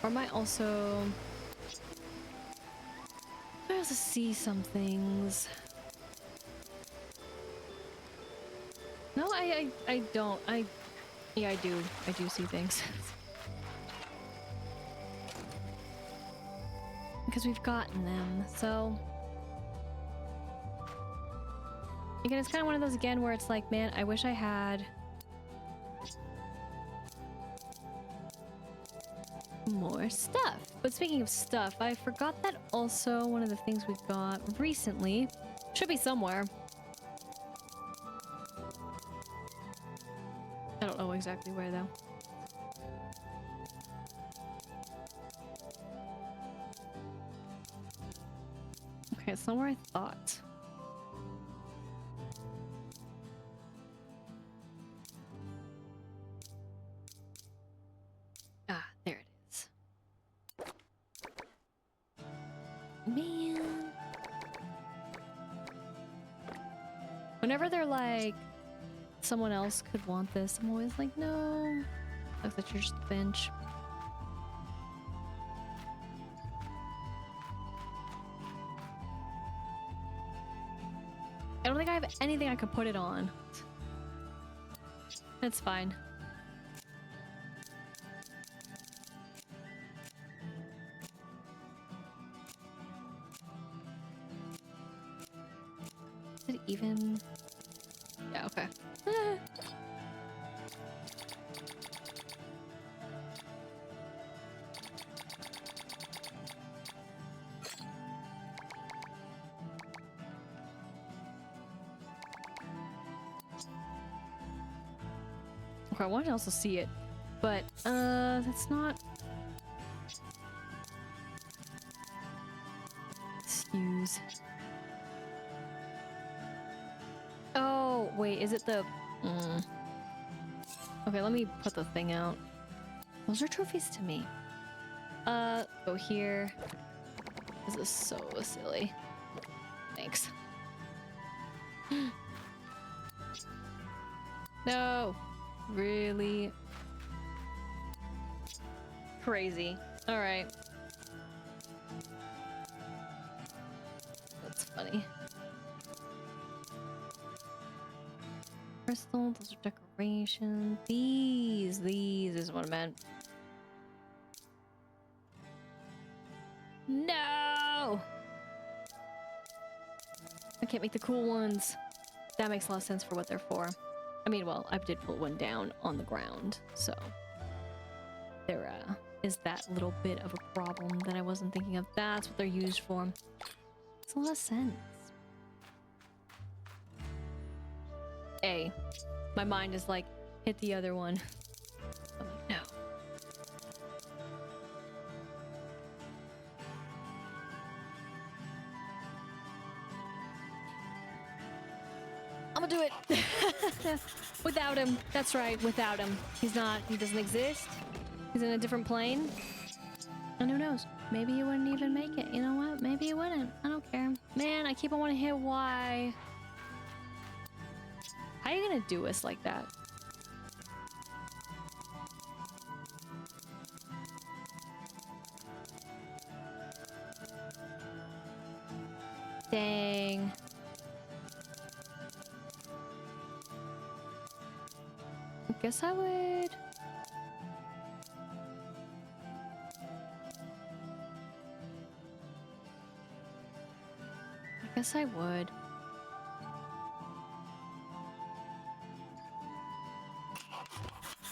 Or am I also... I also see some things. No, I don't. Yeah, I do. I do see things. Because we've gotten them, so... Again, it's kind of one of those again where it's like, man, I wish I had... more stuff. But speaking of stuff, I forgot that also one of the things we got recently should be somewhere. I don't know exactly where though. Okay, it's not where I thought. Ah, there it is. Man. Whenever they're like, someone else could want this, I'm always like, no. Looks like you're just a bench. I don't think I have anything I could put it on. That's fine. Is it even? Yeah, okay. Okay, I wanted to also see it, but that's not confused. Oh, wait, is it the... Okay, let me put the thing out. Those are trophies to me. Go here. This is so silly. Thanks. No! Really? Crazy. Alright. That's funny. Crystal, those are decorations. These is what I meant. No! I can't make the cool ones. That makes a lot of sense for what they're for. I mean, well, I did put one down on the ground, so there is that little bit of a problem that I wasn't thinking of. That's what they're used for. Makes a lot of sense. My mind is like, hit the other one. I'm like, no. I'm gonna do it. Without him. That's right, without him. He doesn't exist. He's in a different plane. And who knows? Maybe he wouldn't even make it. You know what? Maybe he wouldn't. I don't care. Man, I keep on wanting to hit Y. How are you gonna do us like that? Dang. I guess I would...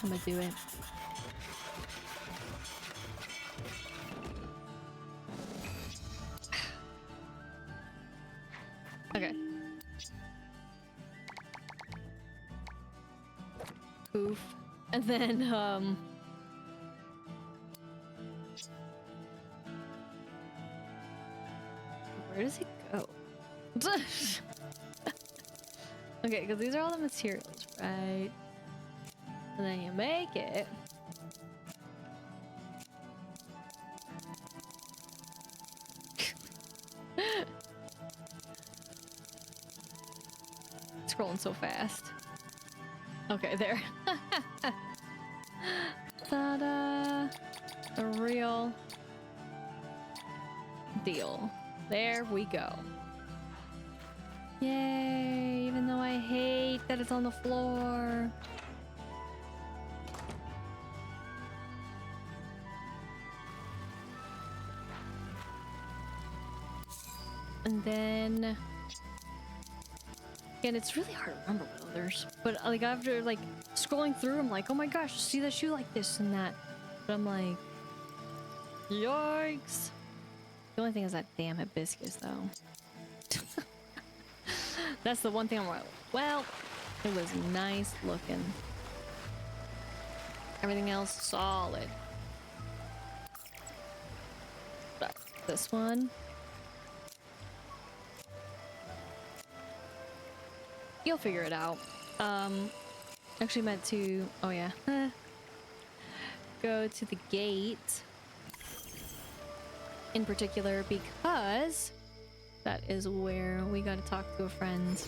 I'm gonna do it. Okay. Poof. And then, where does it go? Okay, because these are all the materials, right? And then you make it. Scrolling so fast. Okay, there. Ta-da! The real deal. There we go. Yay! Even though I hate that it's on the floor. And then again, it's really hard to remember what others, but like after like scrolling through, I'm like, oh my gosh, see that shoe like this and that. But I'm like, yikes. The only thing is that damn hibiscus though. That's the one thing I'm like, well, it was nice looking. Everything else solid. But this one. You'll figure it out. Actually meant to, oh yeah. Go to the gate in particular because that is where we gotta talk to a friend.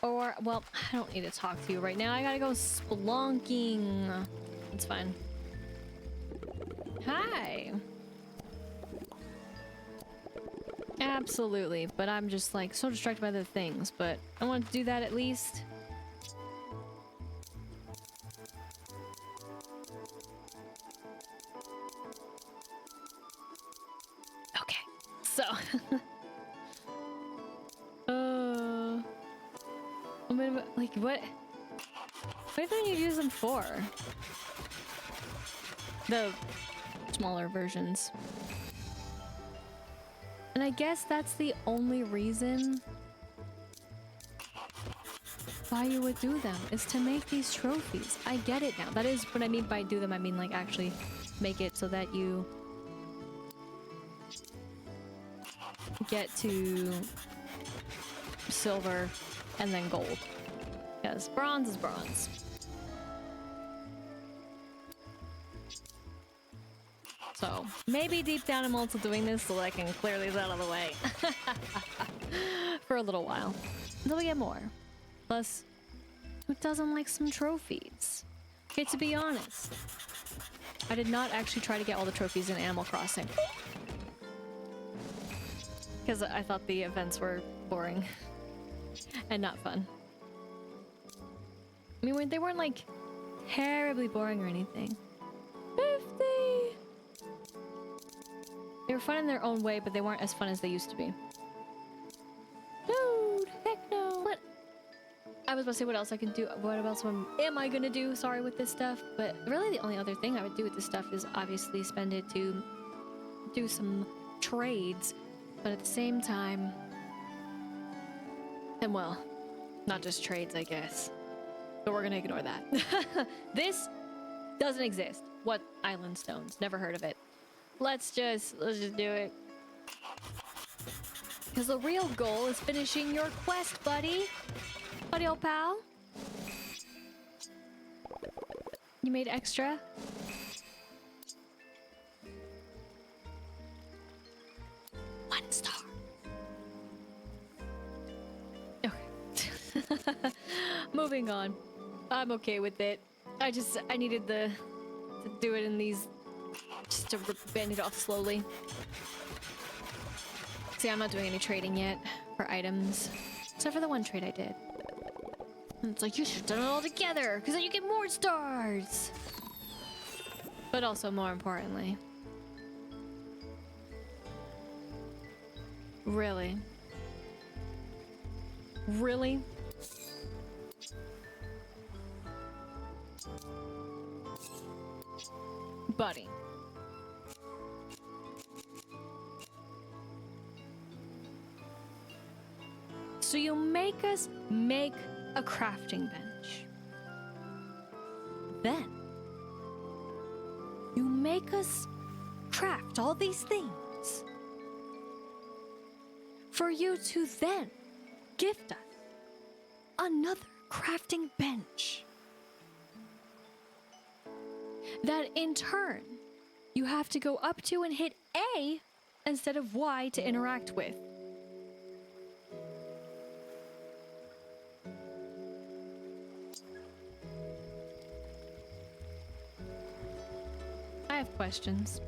Or, well, I don't need to talk to you right now. I gotta go spelunking. It's fine. Hi. Absolutely, but I'm just like so distracted by other things, but I want to do that at least. Okay, so I mean, like what don't you use them for? The smaller versions. And I guess that's the only reason why you would do them, is to make these trophies. I get it now. That is what I mean by do them. I mean like actually make it so that you get to silver and then gold. Because bronze is bronze. So maybe deep down I'm also doing this so that I can clear these out of the way. For a little while. Until we get more. Plus, who doesn't like some trophies? Okay, to be honest, I did not actually try to get all the trophies in Animal Crossing. Because I thought the events were boring. And not fun. I mean, they weren't like terribly boring or anything. 50! They were fun in their own way, but they weren't as fun as they used to be. Dude, heck no. What? I was about to say what else I can do. What else am I gonna do? Sorry, with this stuff. But really the only other thing I would do with this stuff is obviously spend it to do some trades. But at the same time, and well, not just trades, I guess. But we're gonna ignore that. This doesn't exist. What island stones? Never heard of it. Let's just do it. Because the real goal is finishing your quest, buddy. Buddy old pal. You made extra? One star. Okay. Moving on. I'm okay with it. I needed to do it in these, just to band it off slowly. See, I'm not doing any trading yet for items, except for the one trade I did. And it's like, you should have done it all together, because then you get more stars! But also, more importantly... Really? Really? Buddy. So you make us make a crafting bench. Then you make us craft all these things for you to then gift us another crafting bench that in turn you have to go up to and hit A instead of Y to interact with. I have questions.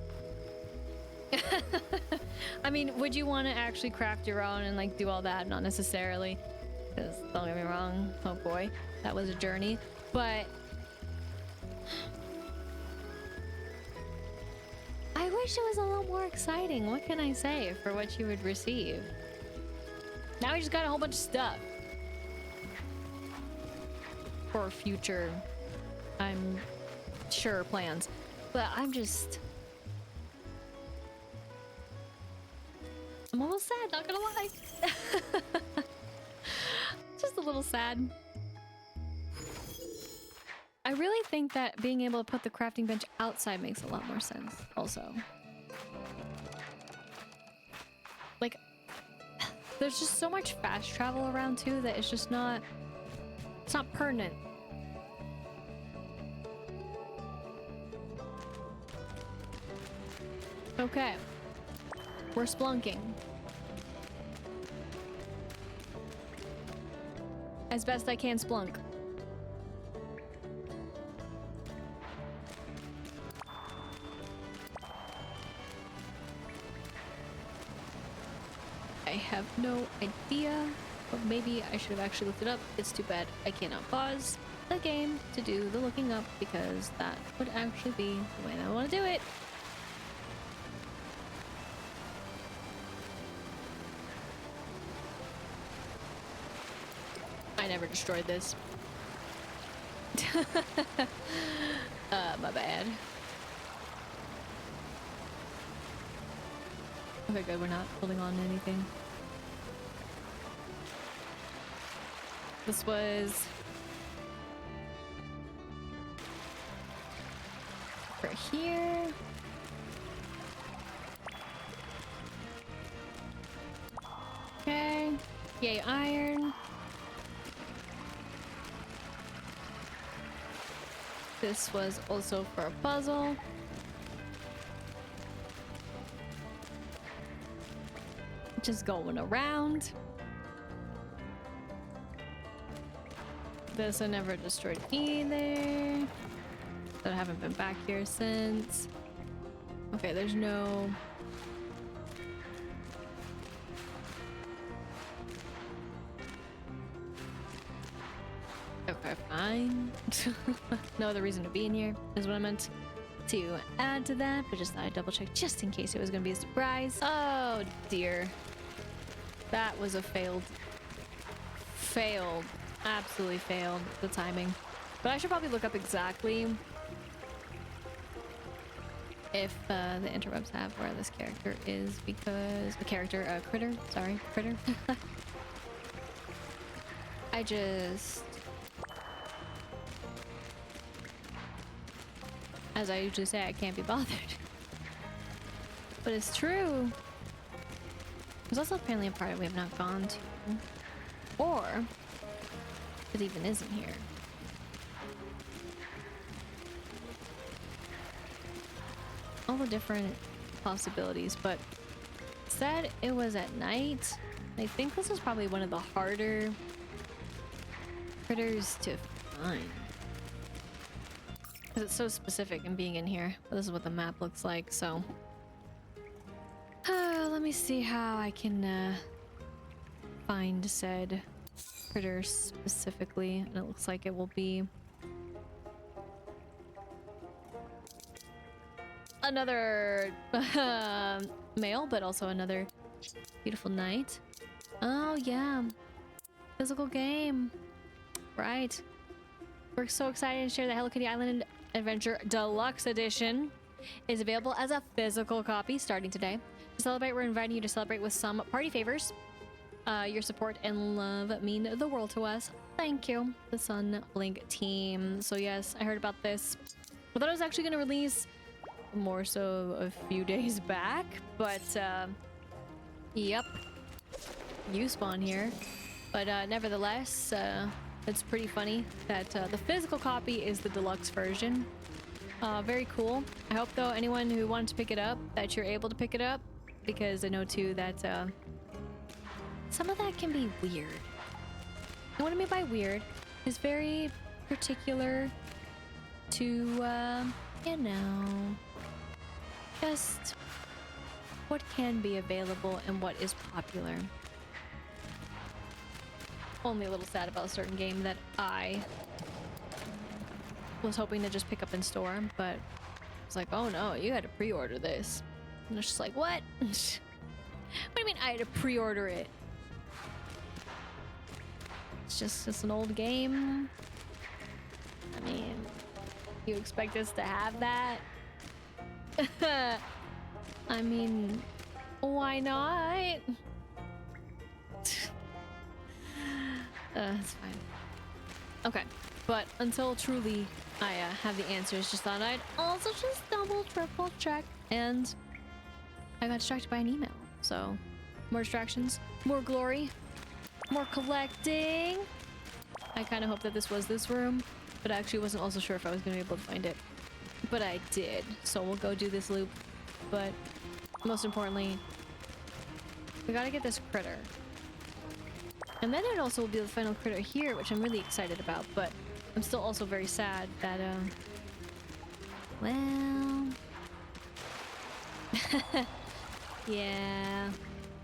I mean, would you want to actually craft your own and like do all that? Not necessarily, because don't get me wrong, oh boy, that was a journey. But I wish it was a little more exciting. What can I say for what you would receive? Now we just got a whole bunch of stuff for future, I'm sure, plans. But I'm almost sad, not gonna lie. Just a little sad. I really think that being able to put the crafting bench outside makes a lot more sense, also. Like, there's just so much fast travel around, too, that it's just not... It's not pertinent. Okay. We're spelunking. As best I can spelunk. I have no idea, but maybe I should have actually looked it up. It's too bad I cannot pause the game to do the looking up, because that would actually be the way I want to do it. I never destroyed this. My bad. Okay, good, we're not holding on to anything. This was... right here. Okay. Yay, iron. This was also for a puzzle. Just going around. This I never destroyed either. I haven't been back here since. Okay, there's no... Okay, fine. No other reason to be in here is what I meant to add to that, but just thought I'd double check just in case it was gonna be a surprise. Oh dear. That was a failed. Absolutely failed the timing. But I should probably look up exactly if the interwebs have where this character is, because the character, critter, sorry, critter. I just, as I usually say, I can't be bothered. But it's true. There's also apparently a part we have not gone to, or it even isn't here. All the different possibilities, but said it was at night. I think this is probably one of the harder critters to find because it's so specific in being in here. But this is what the map looks like, so let me see how I can find said critter specifically, and it looks like it will be another male, but also another beautiful night. Oh yeah, physical game, right? We're so excited to share that Hello Kitty Island Adventure Deluxe Edition is available as a physical copy starting today. To celebrate, we're inviting you to celebrate with some party favors. Your support and love mean the world to us. Thank you, the Sunblink team. So yes, I heard about this. I thought it was actually going to release more so a few days back, but yep, you spawn here. But nevertheless, it's pretty funny that the physical copy is the deluxe version. Very cool. I hope though anyone who wanted to pick it up that you're able to pick it up, because I know too that some of that can be weird. And what I mean by weird is very particular to you know, just what can be available and what is popular. Only a little sad about a certain game that I was hoping to just pick up in store, but it's like, oh no, you had to pre-order this. And it's just like, what? What do you mean I had to pre-order it? It's just an old game. I mean, you expect us to have that? I mean, why not? It's fine. Okay, but until truly I have the answers, just thought I'd also just double, triple check, and I got distracted by an email. So, more distractions, more glory, more collecting. I kind of hope that this was this room, but I actually wasn't also sure if I was going to be able to find it. But I did, so we'll go do this loop. But most importantly, we gotta get this critter. And then it also will be the final critter here, which I'm really excited about, but I'm still also very sad that, well... yeah.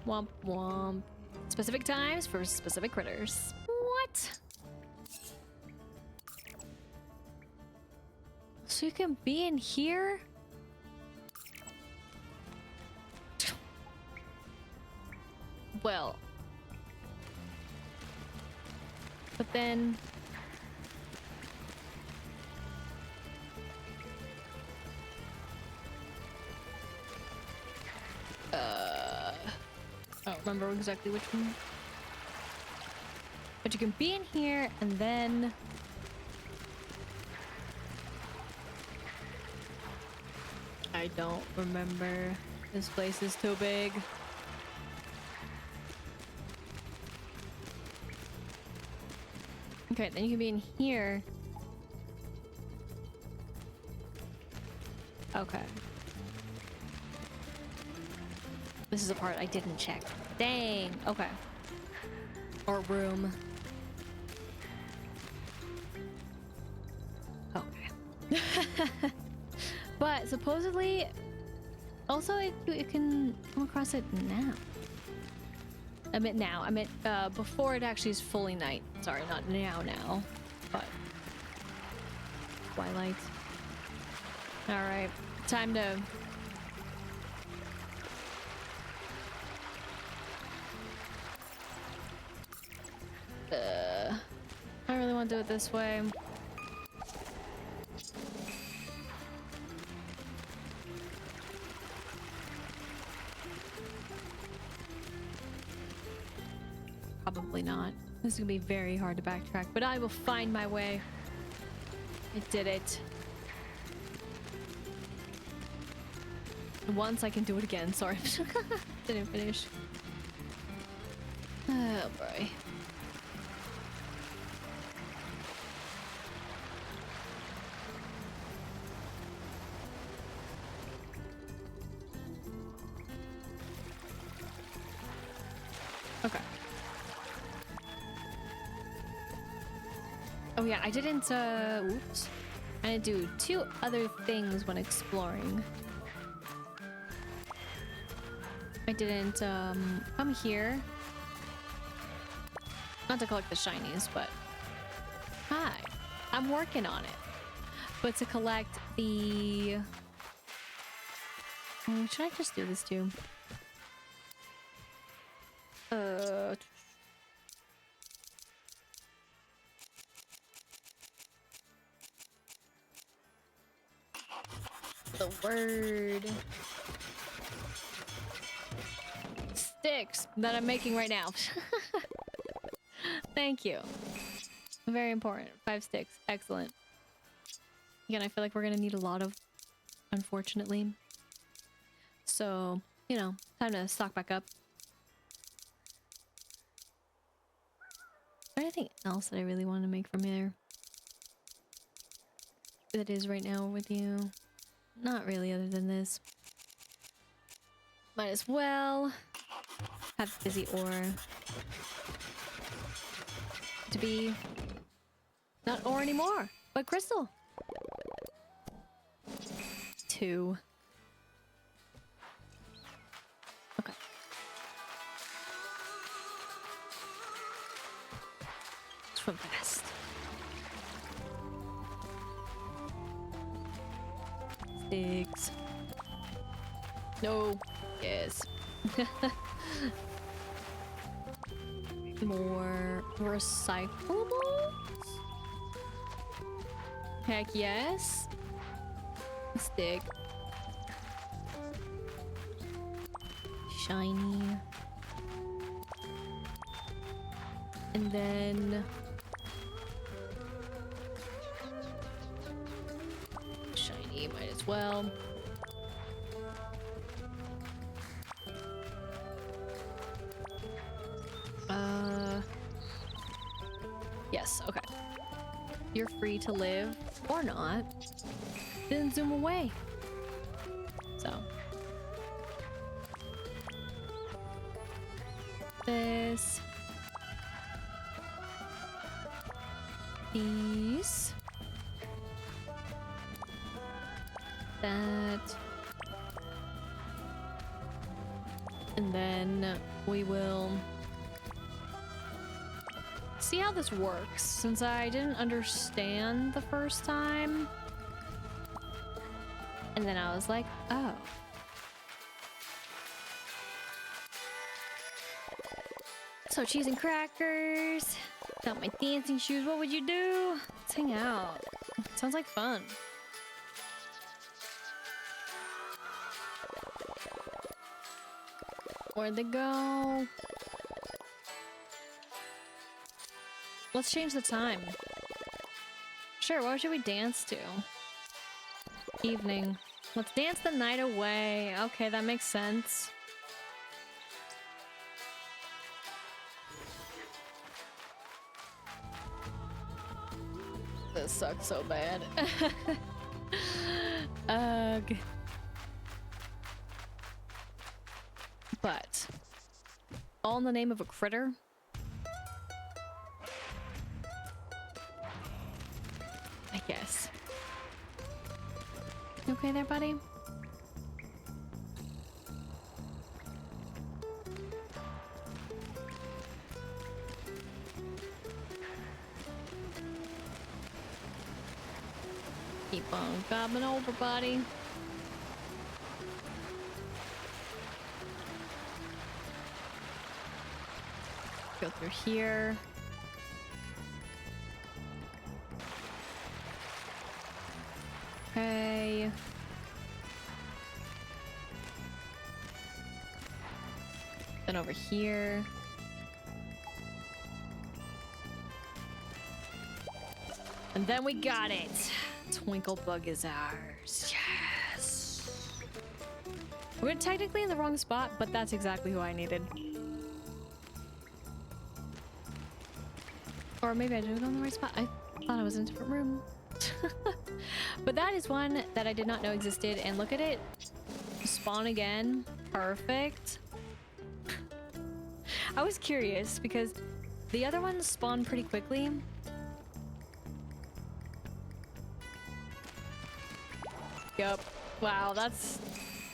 Womp womp. Specific times for specific critters. What? So you can be in here? Well... but then... I don't remember exactly which one. But you can be in here and then... I don't remember. This place is too big. Okay, then you can be in here. Okay. This is a part I didn't check. Dang. Okay. Or room. Okay. But supposedly, also it can come across it now. I meant now. I meant before it actually is fully night. Sorry, not now, but twilight. All right, time to. I really want to do it this way. Probably not. This is gonna be very hard to backtrack, but I will find my way. I did it. Once I can do it again. Sorry. Didn't finish. Oh boy. Okay. Oh yeah, I didn't, oops. I didn't do two other things when exploring. I didn't, come here. Not to collect the shinies, but... Hi. I'm working on it. But to collect the... should I just do this too? The word sticks that I'm making right now. Thank you. Very important. 5 sticks. Excellent. Again, I feel like we're gonna need a lot of, unfortunately. So, you know, time to stock back up. Is there anything else that I really want to make from here? That is right now with you. Not really, other than this. Might as well have busy ore to be not ore anymore, but crystal. 2. Okay. Swim fast. Sticks. No. Yes. More recyclables? Heck yes. Stick. Shiny. And then... shiny, might as well. Yes, okay. You're free to live, or not. Then zoom away. So. This. These. That. And then we will see how this works, since I didn't understand the first time. And then I was like, oh. So cheese and crackers. Got my dancing shoes. What would you do? Let's hang out. Sounds like fun. Where'd they go? Let's change the time. Sure, what should we dance to? Evening. Let's dance the night away. Okay, that makes sense. This sucks so bad. Ugh. But all in the name of a critter. I guess. You okay there, buddy? Keep on gobbling over, buddy. Go through here. Okay. Then over here. And then we got it. Twinkle bug is ours. Yes. We're technically in the wrong spot, but that's exactly who I needed. Or maybe I didn't go in the right spot. I thought I was in a different room. But that is one that I did not know existed. And look at it. Spawn again. Perfect. I was curious because the other ones spawn pretty quickly. Yup. Wow, this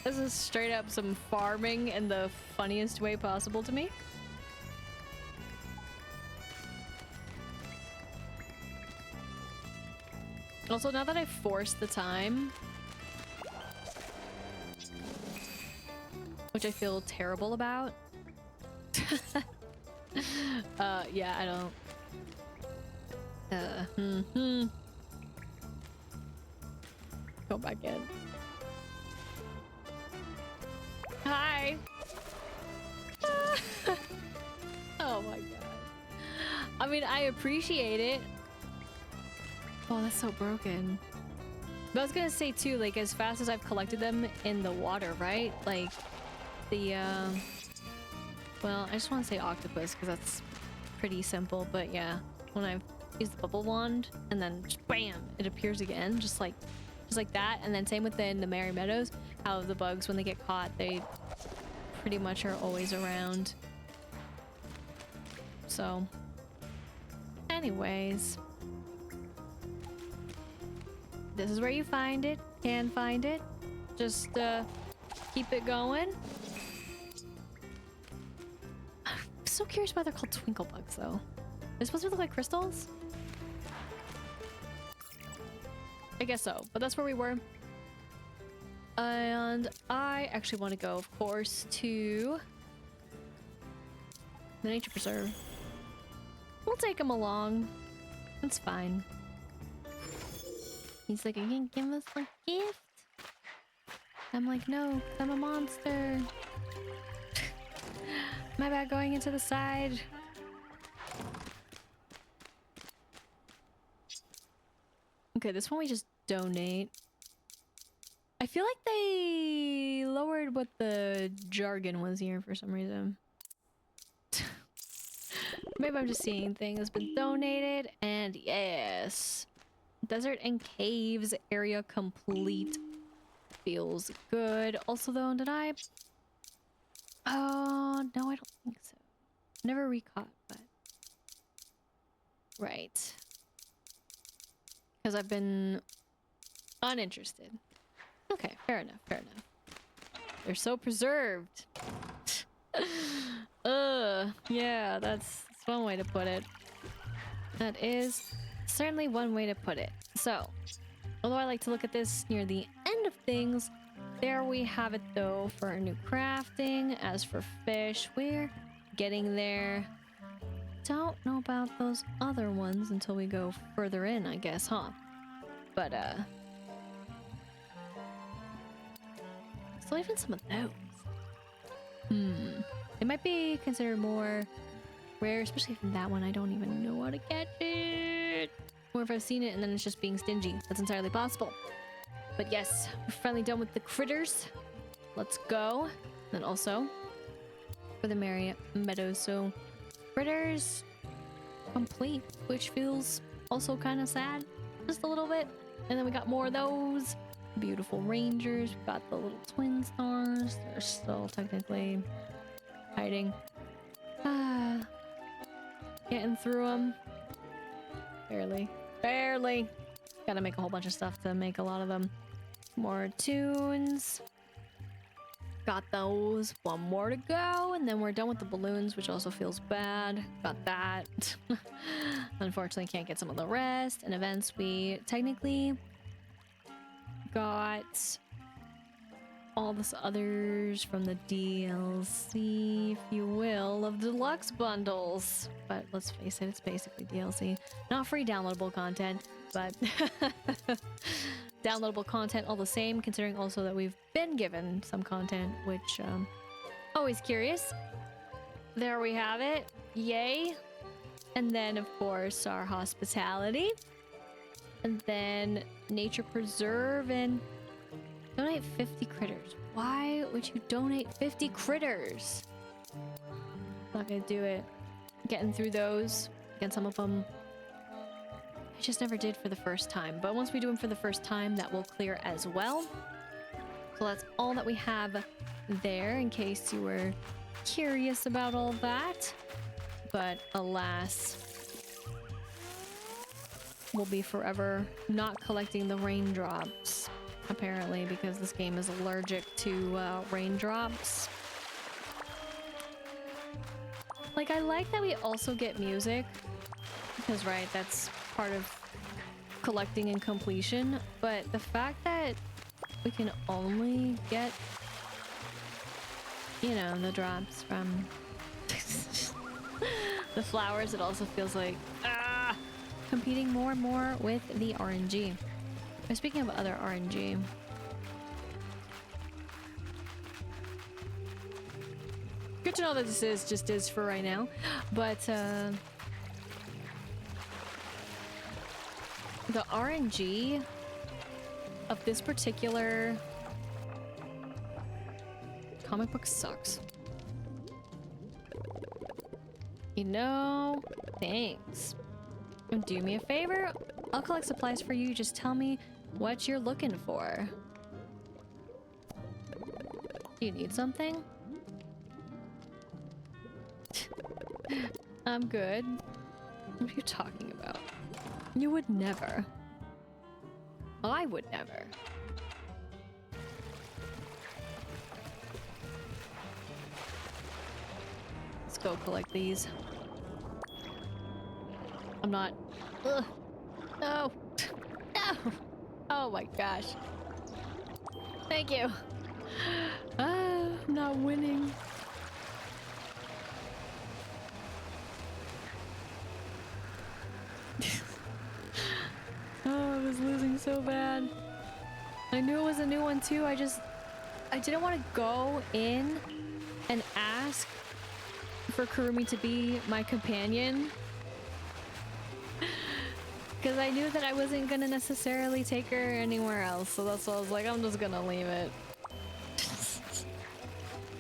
is straight up some farming in the funniest way possible to me. Also, now that I've forced the time, which I feel terrible about. Yeah, I don't. Go back in. Hi. Oh my god. I mean, I appreciate it. Oh, that's so broken. But I was gonna say too, like, as fast as I've collected them in the water, right? Like, the, well, I just want to say octopus, because that's pretty simple, but yeah. When I've used the bubble wand, and then just bam! It appears again, just like that. And then same within the Merry Meadows, how the bugs, when they get caught, they pretty much are always around. So, anyways. This is where you find it. Can find it. Just keep it going. I'm so curious why they're called twinkle bugs though. They're supposed to look like crystals? I guess so, but that's where we were. And I actually want to go, of course, to the nature preserve. We'll take him along. It's fine. He's like, "Are you gonna give us a gift?" I'm like, "No, I'm a monster." My bad, going into the side. Okay, this one we just donate. I feel like they lowered what the jargon was here for some reason. Maybe I'm just seeing things, but donated, and yes. Desert and caves area complete. Feels good. Also though, did I? Oh, no, I don't think so. Never recaught, but... Right. Because I've been uninterested. Okay, fair enough, fair enough. They're so preserved. Yeah, that's one way to put it. That is certainly one way to put it. So, although I like to look at this near the end of things, there we have it though for our new crafting. As for fish, we're getting there. Don't know about those other ones until we go further in, I guess, huh? But, still even some of those. It might be considered more rare, especially from that one. I don't even know how to catch it. Or if I've seen it and then it's just being stingy. That's entirely possible. But yes, we're finally done with the critters. Let's go. And also, for the Merry Meadows, so critters complete, which feels also kind of sad. just a little bit. And then we got more of those beautiful rangers. We got the little twin stars. They're still technically hiding. Getting through them. Barely. Barely. Gotta make a whole bunch of stuff to make a lot of them. More tunes. Got those. One more to go, and then we're done with the balloons, which also feels bad. Got that. Unfortunately, can't get some of the rest. And events, we technically got all this others from the DLC, if you will, of deluxe bundles. But let's face it, it's basically DLC. Not free downloadable content, but downloadable content all the same, considering also that we've been given some content, which, always curious. There we have it. Yay. And then, of course, our hospitality. And then nature preserve and donate 50 critters. Why would you donate 50 critters? Not gonna do it. Getting through those. Again, some of them I just never did for the first time. But once we do them for the first time, that will clear as well. So that's all that we have there, in case you were curious about all that. But alas, we'll be forever not collecting the raindrops, apparently, because this game is allergic to raindrops. Like, I like that we also get music, because, right, that's part of collecting and completion, but the fact that we can only get, you know, the drops from the flowers, it also feels like, competing more and more with the RNG. And speaking of other RNG, good to know that this just is for right now, but the RNG of this particular comic book sucks. You know, thanks. Do me a favor, I'll collect supplies for you. Just tell me what you're looking for. Do you need something? I'm good. What are you talking about? You would never. I would never. Let's go collect these. I'm not. Ugh. No. No. Oh my gosh. Thank you. I'm not winning. Oh, I was losing so bad. I knew it was a new one too. I didn't want to go in and ask for Kurumi to be my companion, because I knew that I wasn't gonna necessarily take her anywhere else, so that's why I was like, I'm just gonna leave it.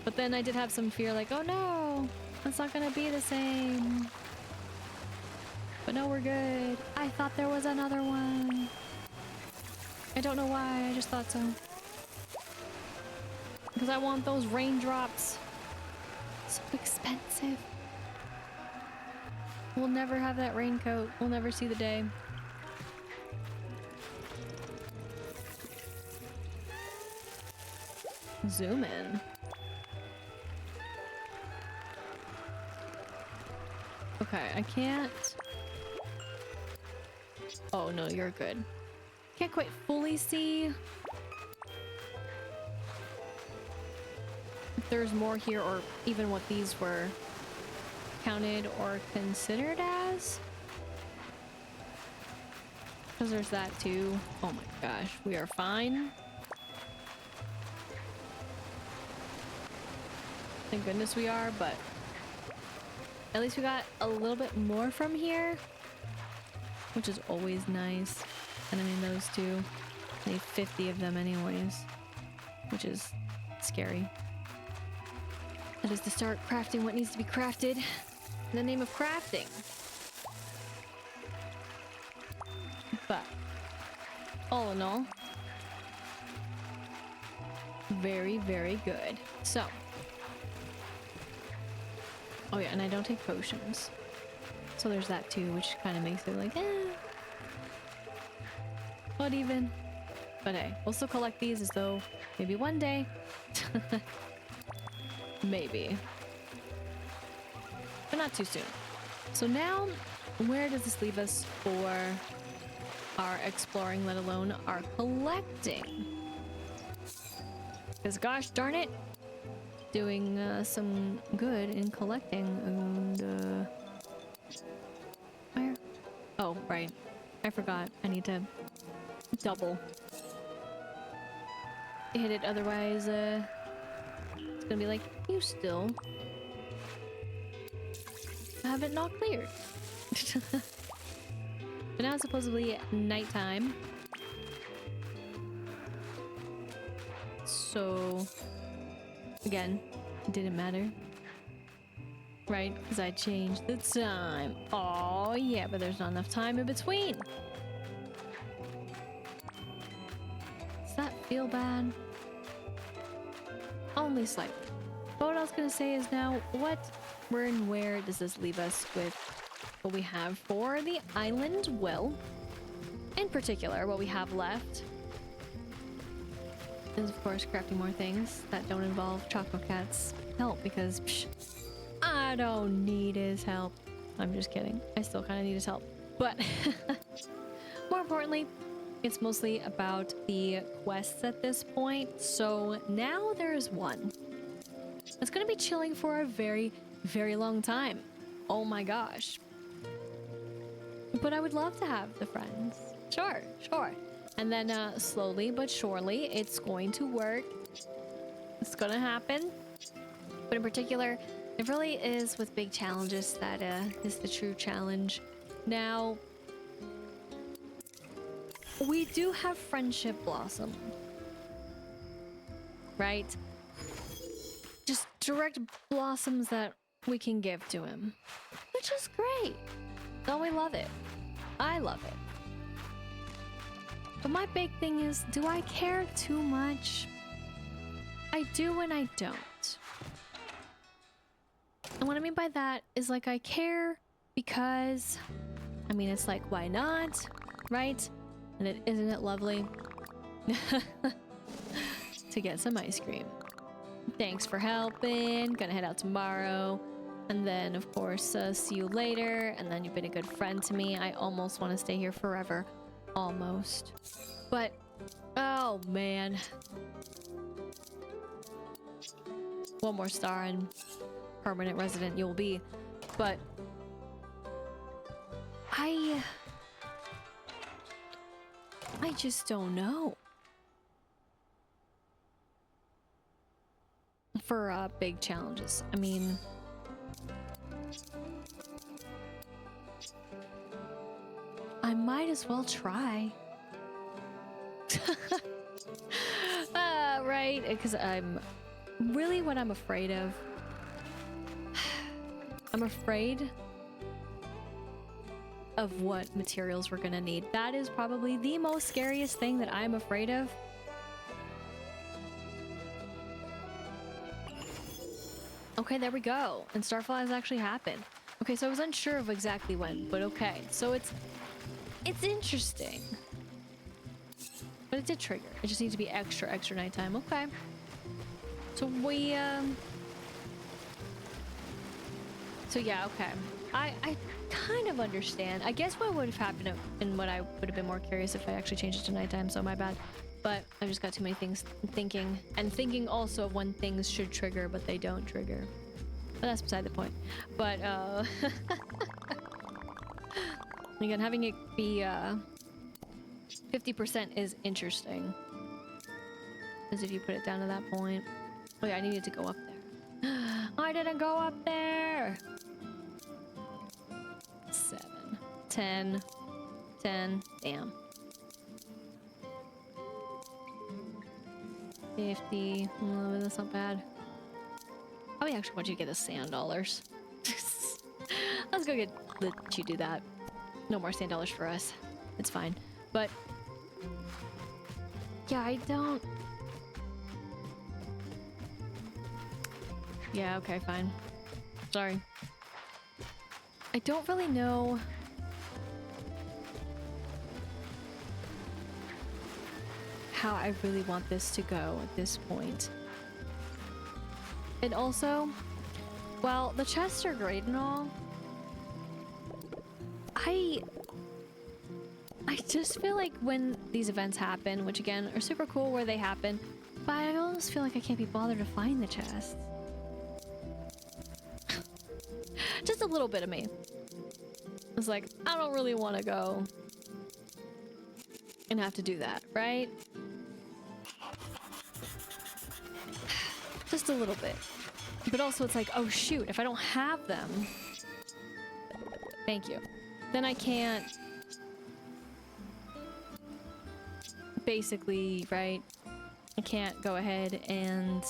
But then I did have some fear, like, oh no, it's not gonna be the same. But no, we're good. I thought there was another one. I don't know why, I just thought so. Because I want those raindrops. So expensive. We'll never have that raincoat. We'll never see the day. Zoom in. Okay, I can't. Oh no, you're good. Can't quite fully see if there's more here, or even what these were counted or considered as. Because there's that too. Oh my gosh, we are fine. Thank goodness we are, but at least we got a little bit more from here, which is always nice. And I mean, those two, I need 50 of them anyways, which is scary. That is to start crafting what needs to be crafted in the name of crafting. But all in all, very, very good. So, oh yeah, and I don't take potions. So there's that too, which kind of makes it like, what even? But hey, we'll still collect these as though maybe one day. Maybe. But not too soon. So now, where does this leave us for our exploring, let alone our collecting? Because gosh darn it, doing some good in collecting. And where? Oh, right. I forgot. I need to double hit it, otherwise it's gonna be like, you still have it not cleared. But now it's supposedly nighttime, so again, it didn't matter, right? Because I changed the time. Oh yeah, but there's not enough time in between. Does that feel bad? Only slightly. But what I was gonna say is now, where and where does this leave us with what we have for the island? Well, in particular, what we have left is, of course, crafting more things that don't involve Choco Cat's help, because I don't need his help. I'm just kidding. I still kind of need his help. But more importantly, it's mostly about the quests at this point. So now there's one that's gonna be chilling for a very, very long time. Oh my gosh. But I would love to have the friends. Sure. And then slowly but surely, it's going to work. It's gonna happen. But in particular, it really is with big challenges that is the true challenge. Now, we do have Friendship Blossom, right? Just direct blossoms that we can give to him, which is great. Don't we love it? I love it. But my big thing is, do I care too much? I do and I don't. And what I mean by that is, like, I care because, I mean, it's like, why not, right? And isn't it lovely to get some ice cream? Thanks for helping. Gonna head out tomorrow. And then, of course, see you later. And then you've been a good friend to me. I almost want to stay here forever. Almost. But, oh man. One more star and permanent resident you'll be. But I just don't know. For big challenges. I mean, I might as well try. Right? Because I'm really, what I'm afraid of. I'm afraid of what materials we're gonna need. That is probably the most scariest thing that I'm afraid of. Okay, there we go. And Starfall has actually happened. Okay, so I was unsure of exactly when, but okay. So it's interesting. But it did trigger. It just needs to be extra nighttime. Okay. So we, so yeah, okay. I kind of understand. I guess what would have happened and what I would have been more curious if I actually changed it to nighttime, so my bad. But I've just got too many things thinking. And thinking also of when things should trigger, but they don't trigger. But that's beside the point. But, again, having it be, 50% is interesting. As if you put it down to that point. Oh yeah, I needed to go up there. I didn't go up there! 7, 10, 10, damn. 50, oh, that's not bad. I actually want you to get the sand dollars. Let's go let you do that. No more sand dollars for us. It's fine. But Yeah, I don't... Yeah, okay, fine. Sorry. I don't really know... how I really want this to go at this point. And also, while the chests are great and all, I just feel like when these events happen, which again are super cool where they happen, but I almost feel like I can't be bothered to find the chests. Just a little bit of me. It's like, I don't really want to go and have to do that, right? Just a little bit. But also it's like, oh shoot, if I don't have them, thank you, then I can't basically, right? I can't go ahead and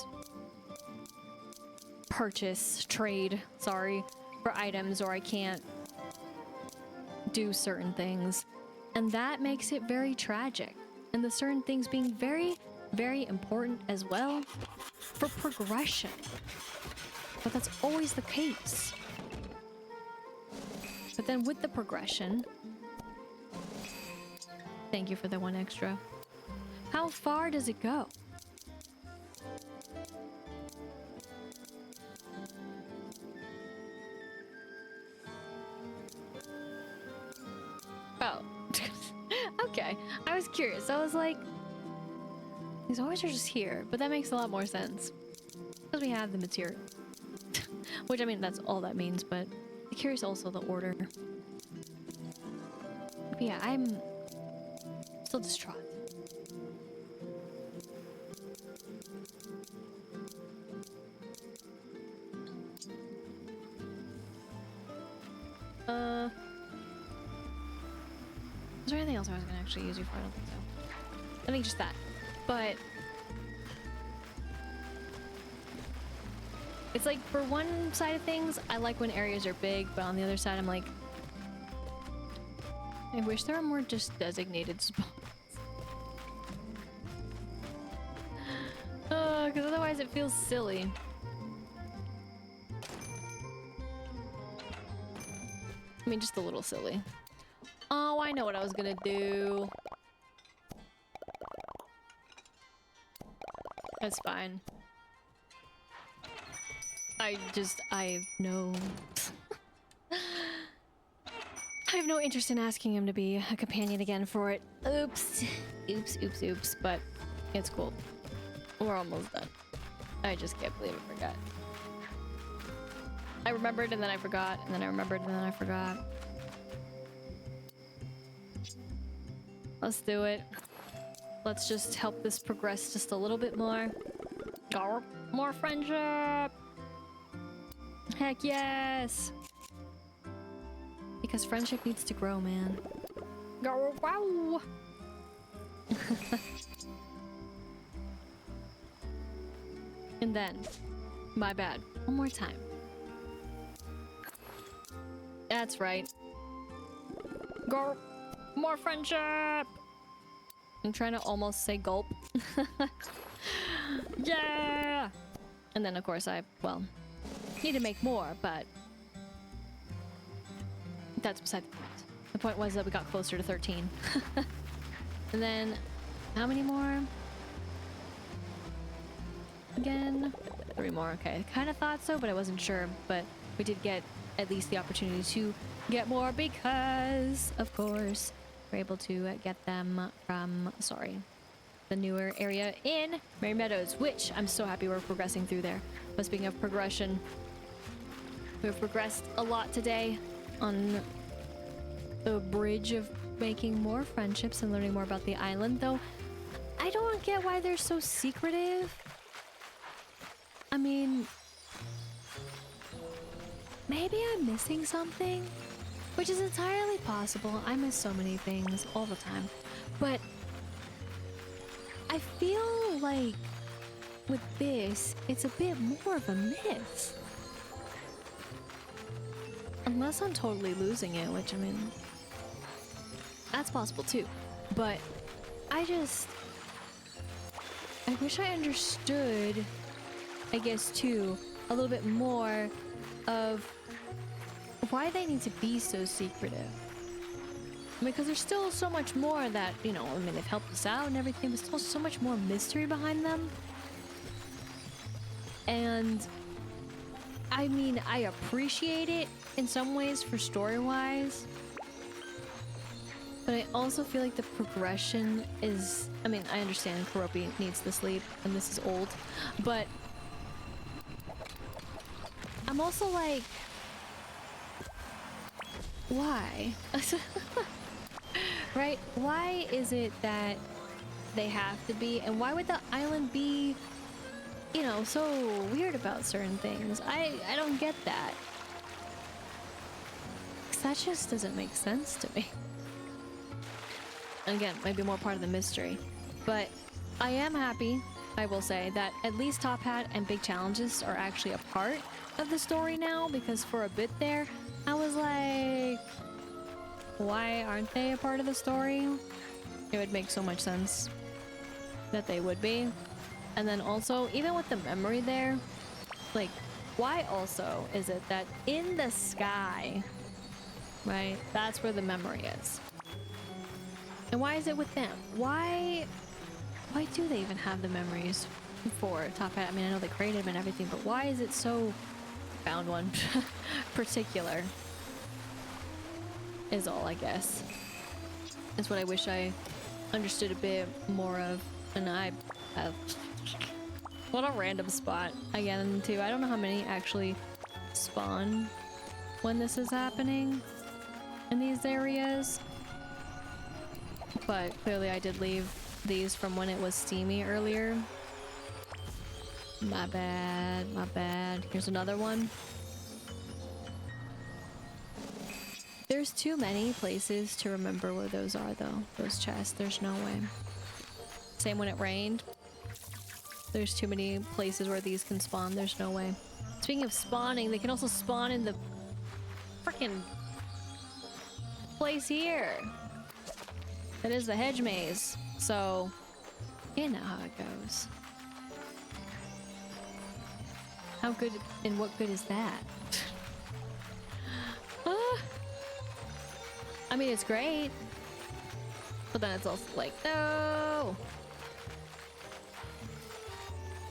trade, sorry, for items, or I can't do certain things. And that makes it very tragic. And the certain things being very, very important as well for progression. But that's always the case. But then with the progression, thank you for the one extra. How far does it go? Oh. Okay. I was curious. I was like, these ores are just here, but that makes a lot more sense. Because we have the material. Which, I mean, that's all that means, but I'm curious also the order. But yeah, I'm still distraught. Is there anything else I was gonna actually use you for? I don't think so. I think just that. But it's like, for one side of things, I like when areas are big, but on the other side, I'm like, I wish there were more just designated spots. Because otherwise it feels silly. I mean, just a little silly. Oh, I know what I was gonna do. That's fine. I have no... I have no interest in asking him to be a companion again for it. Oops. Oops, oops, oops. But it's cool. We're almost done. I just can't believe I forgot. I remembered and then I forgot, and then I remembered and then I forgot. Let's do it. Let's just help this progress just a little bit more. More friendship! Heck yes! Because friendship needs to grow, man. Wow! And then, my bad. One more time. That's right. Go! More friendship! I'm trying to almost say gulp. Yeah! And then, of course, well, need to make more, but that's beside the point. The point was that we got closer to 13. And then, how many more? Again? 3 more, okay. Kind of thought so, but I wasn't sure. But we did get at least the opportunity to get more because, of course, we're able to get them from, the newer area in Merry Meadows, which I'm so happy we're progressing through there. But speaking of progression, we've progressed a lot today on the bridge of making more friendships and learning more about the island, though I don't get why they're so secretive. I mean, maybe I'm missing something, which is entirely possible. I miss so many things all the time, but I feel like with this, it's a bit more of a miss. Unless I'm totally losing it, which, I mean, that's possible too. But I wish I understood, I guess, too, a little bit more of why they need to be so secretive. I mean, because there's still so much more that, you know, I mean, they've helped us out and everything, but still so much more mystery behind them. And I mean, I appreciate it in some ways for story-wise, but I also feel like the progression is, I mean, I understand Karopi needs the sleep and this is old, but I'm also like, why? Right? Why is it that they have to be, and why would the island be, you know, so weird about certain things? I don't get that. 'Cause that just doesn't make sense to me. And again, maybe more part of the mystery. But I am happy, I will say, that at least Top Hat and Big Challenges are actually a part of the story now, because for a bit there, I was like, why aren't they a part of the story? It would make so much sense that they would be. And then also, even with the memory there, like, why also is it that in the sky, right, that's where the memory is? And why is it with them? Why do they even have the memories for Top Hat? I mean, I know they created them and everything, but why is it so found one particular is all, I guess. Is what I wish I understood a bit more of. And I have what a random spot I get into. I don't know how many actually spawn when this is happening in these areas, but clearly I did leave these from when it was steamy earlier. My bad, my bad. Here's another one. There's too many places to remember where those are, though. Those chests, there's no way. Same when it rained. There's too many places where these can spawn. There's no way. Speaking of spawning, they can also spawn in the frickin' place here. That is the hedge maze. So, you know how it goes. How good and what good is that? I mean, it's great, but then it's also like, no.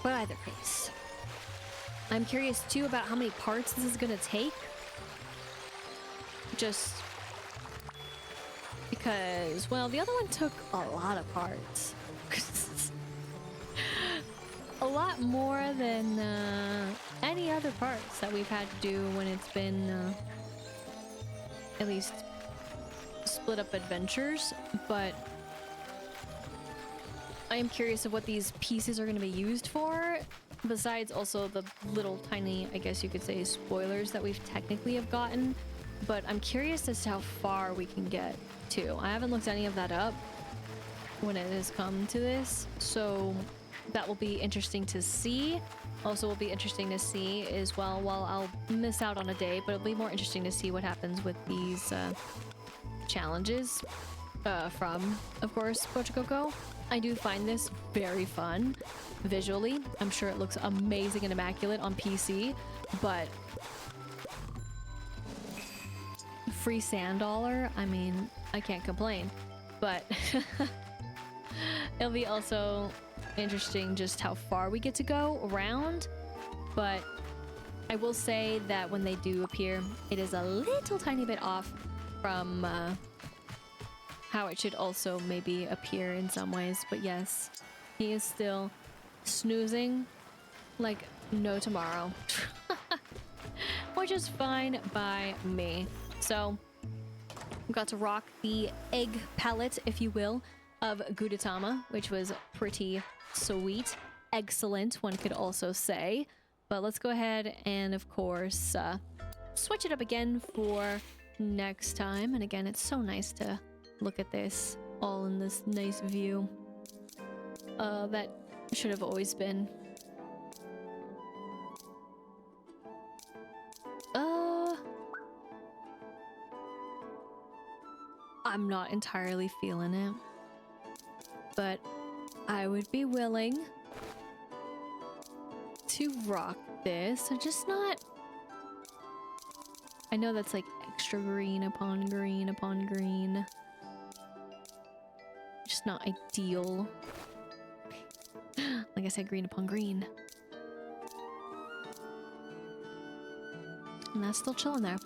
But either case, I'm curious too about how many parts this is gonna take. Just because, well, the other one took a lot of parts. A lot more than any other parts that we've had to do when it's been at least split up adventures. But I am curious of what these pieces are going to be used for, besides also the little tiny, I guess you could say, spoilers that we've technically have gotten. But I'm curious as to how far we can get to. I haven't looked any of that up when it has come to this, so that will be interesting to see. Also will be interesting to see as well, while I'll miss out on a day, but it'll be more interesting to see what happens with these challenges from, of course, Pochokoko. I do find this very fun visually. I'm sure it looks amazing and immaculate on PC, but free sand dollar, I mean, I can't complain. But it'll be also interesting just how far we get to go around. But I will say that when they do appear, it is a little tiny bit off from how it should also maybe appear in some ways. But yes, he is still snoozing like no tomorrow. Which is fine by me. So we got to rock the egg palette, if you will, of Gudetama, which was pretty sweet. Excellent, one could also say. But let's go ahead and, of course, switch it up again for next time. And again, it's so nice to look at this all in this nice view. That should have always been. I'm not entirely feeling it. but I would be willing to rock this. I'm just not... I know that's like extra green upon green upon green. Just not ideal. Like I said, green upon green. And that's still chilling there.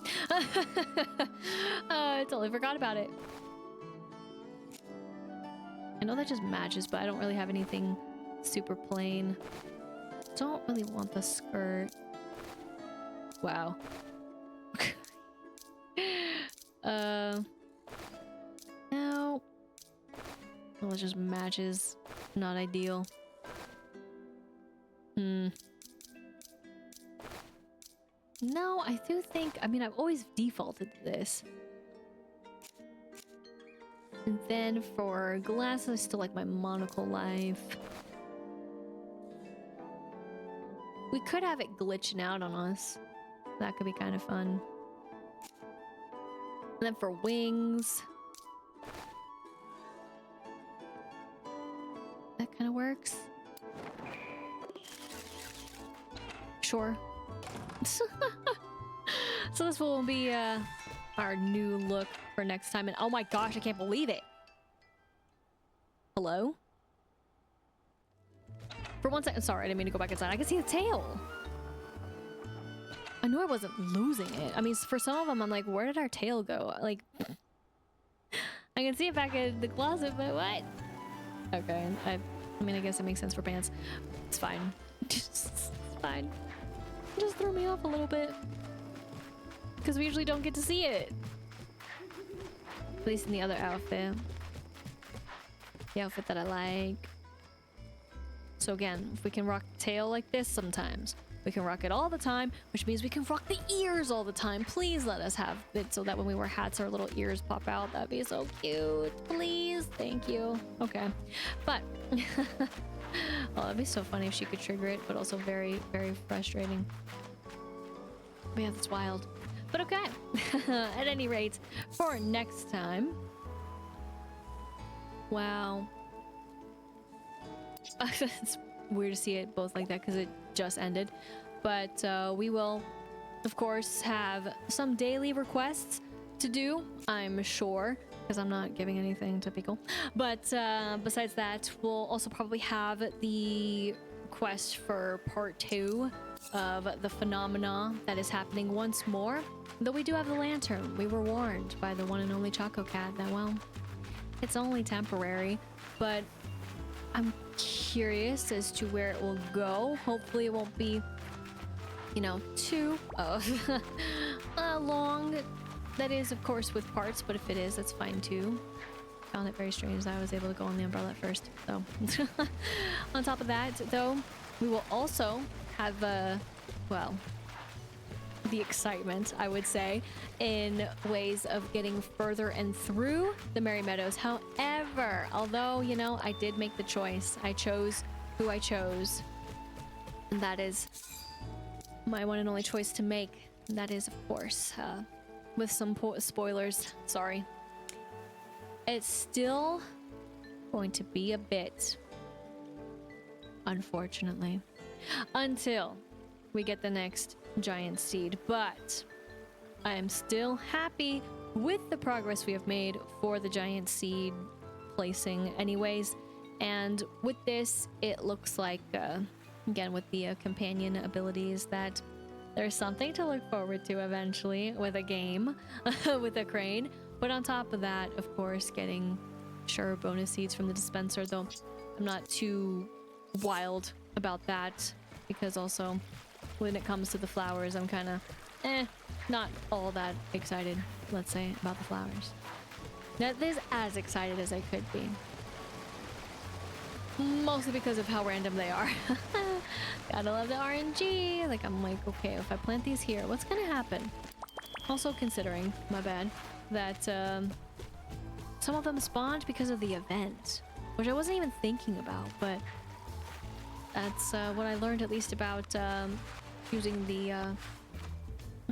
I totally forgot about it. I know that just matches, but I don't really have anything super plain. Don't really want the skirt. Wow. No. Well, it just matches. Not ideal. No, I do think... I mean, I've always defaulted to this. And then for glasses, I still like my monocle life. We could have it glitching out on us. That could be kind of fun. And then for wings... that kind of works. Sure. So this will be our new look for next time. And oh my gosh, I can't believe it. Hello? For 1 second, sorry, I didn't mean to go back inside. I can see the tail. I knew I wasn't losing it. I mean, for some of them, I'm like, where did our tail go? Like, I can see it back in the closet, but what? Okay, I mean, I guess it makes sense for pants. It's fine. It's fine. It just threw me off a little bit. Because we usually don't get to see it. At least in the other outfit. The outfit that I like. So again, if we can rock the tail like this sometimes, we can rock it all the time, which means we can rock the ears all the time. Please let us have it so that when we wear hats, our little ears pop out. That'd be so cute. Please. Thank you. Okay. But, well, it'd be so funny if she could trigger it, but also very, very frustrating. But yeah, that's wild. But okay. At any rate, for next time. Wow. It's weird to see it both like that because it just ended. But we will, of course, have some daily requests to do, I'm sure, because I'm not giving anything to Pickle. But besides that, we'll also probably have the quest for part 2 of the phenomena that is happening once more. Though we do have the lantern. We were warned by the one and only Choco Cat that, well, it's only temporary, but I'm curious as to where it will go. Hopefully it won't be, you know, too long. That is, of course, with parts, but if it is, that's fine too. Found it very strange that I was able to go on the umbrella at first. So, on top of that, though, we will also have, well, the excitement, I would say, in ways of getting further and through the Merry Meadows. However, although, you know, I did make the choice. I chose who I chose. And that is my one and only choice to make. And that is, of course, with some spoilers, sorry. It's still going to be a bit, unfortunately, until we get the next giant seed. But I am still happy with the progress we have made for the giant seed placing anyways. And with this, it looks like, again, with the companion abilities, that there's something to look forward to eventually with a game, with a crane. But on top of that, of course, getting sure bonus seeds from the dispenser, though I'm not too wild about that, because also when it comes to the flowers, I'm kind of not all that excited, let's say, about the flowers. Not as excited as I could be. Mostly because of how random they are. Gotta love the RNG. Like, I'm like, okay, if I plant these here, what's gonna happen? Also considering, my bad, that some of them spawned because of the event, which I wasn't even thinking about, but that's what I learned, at least, about using the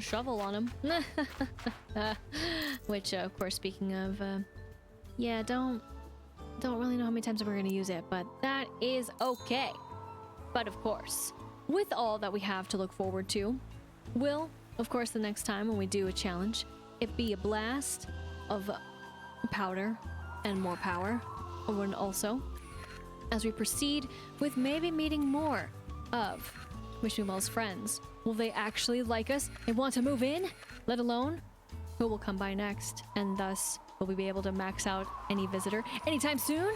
shovel on them. Which, of course, speaking of, yeah, don't really know how many times we're going to use it, but that is okay. But of course, with all that we have to look forward to, will, of course, the next time when we do a challenge, it be a blast of powder and more power. And also, as we proceed with maybe meeting more of Mishumel's friends, will they actually like us and want to move in? Let alone who will come by next, and thus will we be able to max out any visitor anytime soon?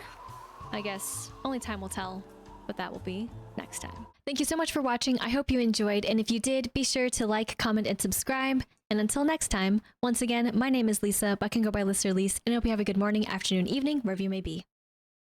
I guess only time will tell, but that will be next time. Thank you so much for watching. I hope you enjoyed, and if you did, be sure to like, comment, and subscribe. And until next time, once again, my name is Lisa, but can go by Lister Lise, and I hope you have a good morning, afternoon, evening, wherever you may be.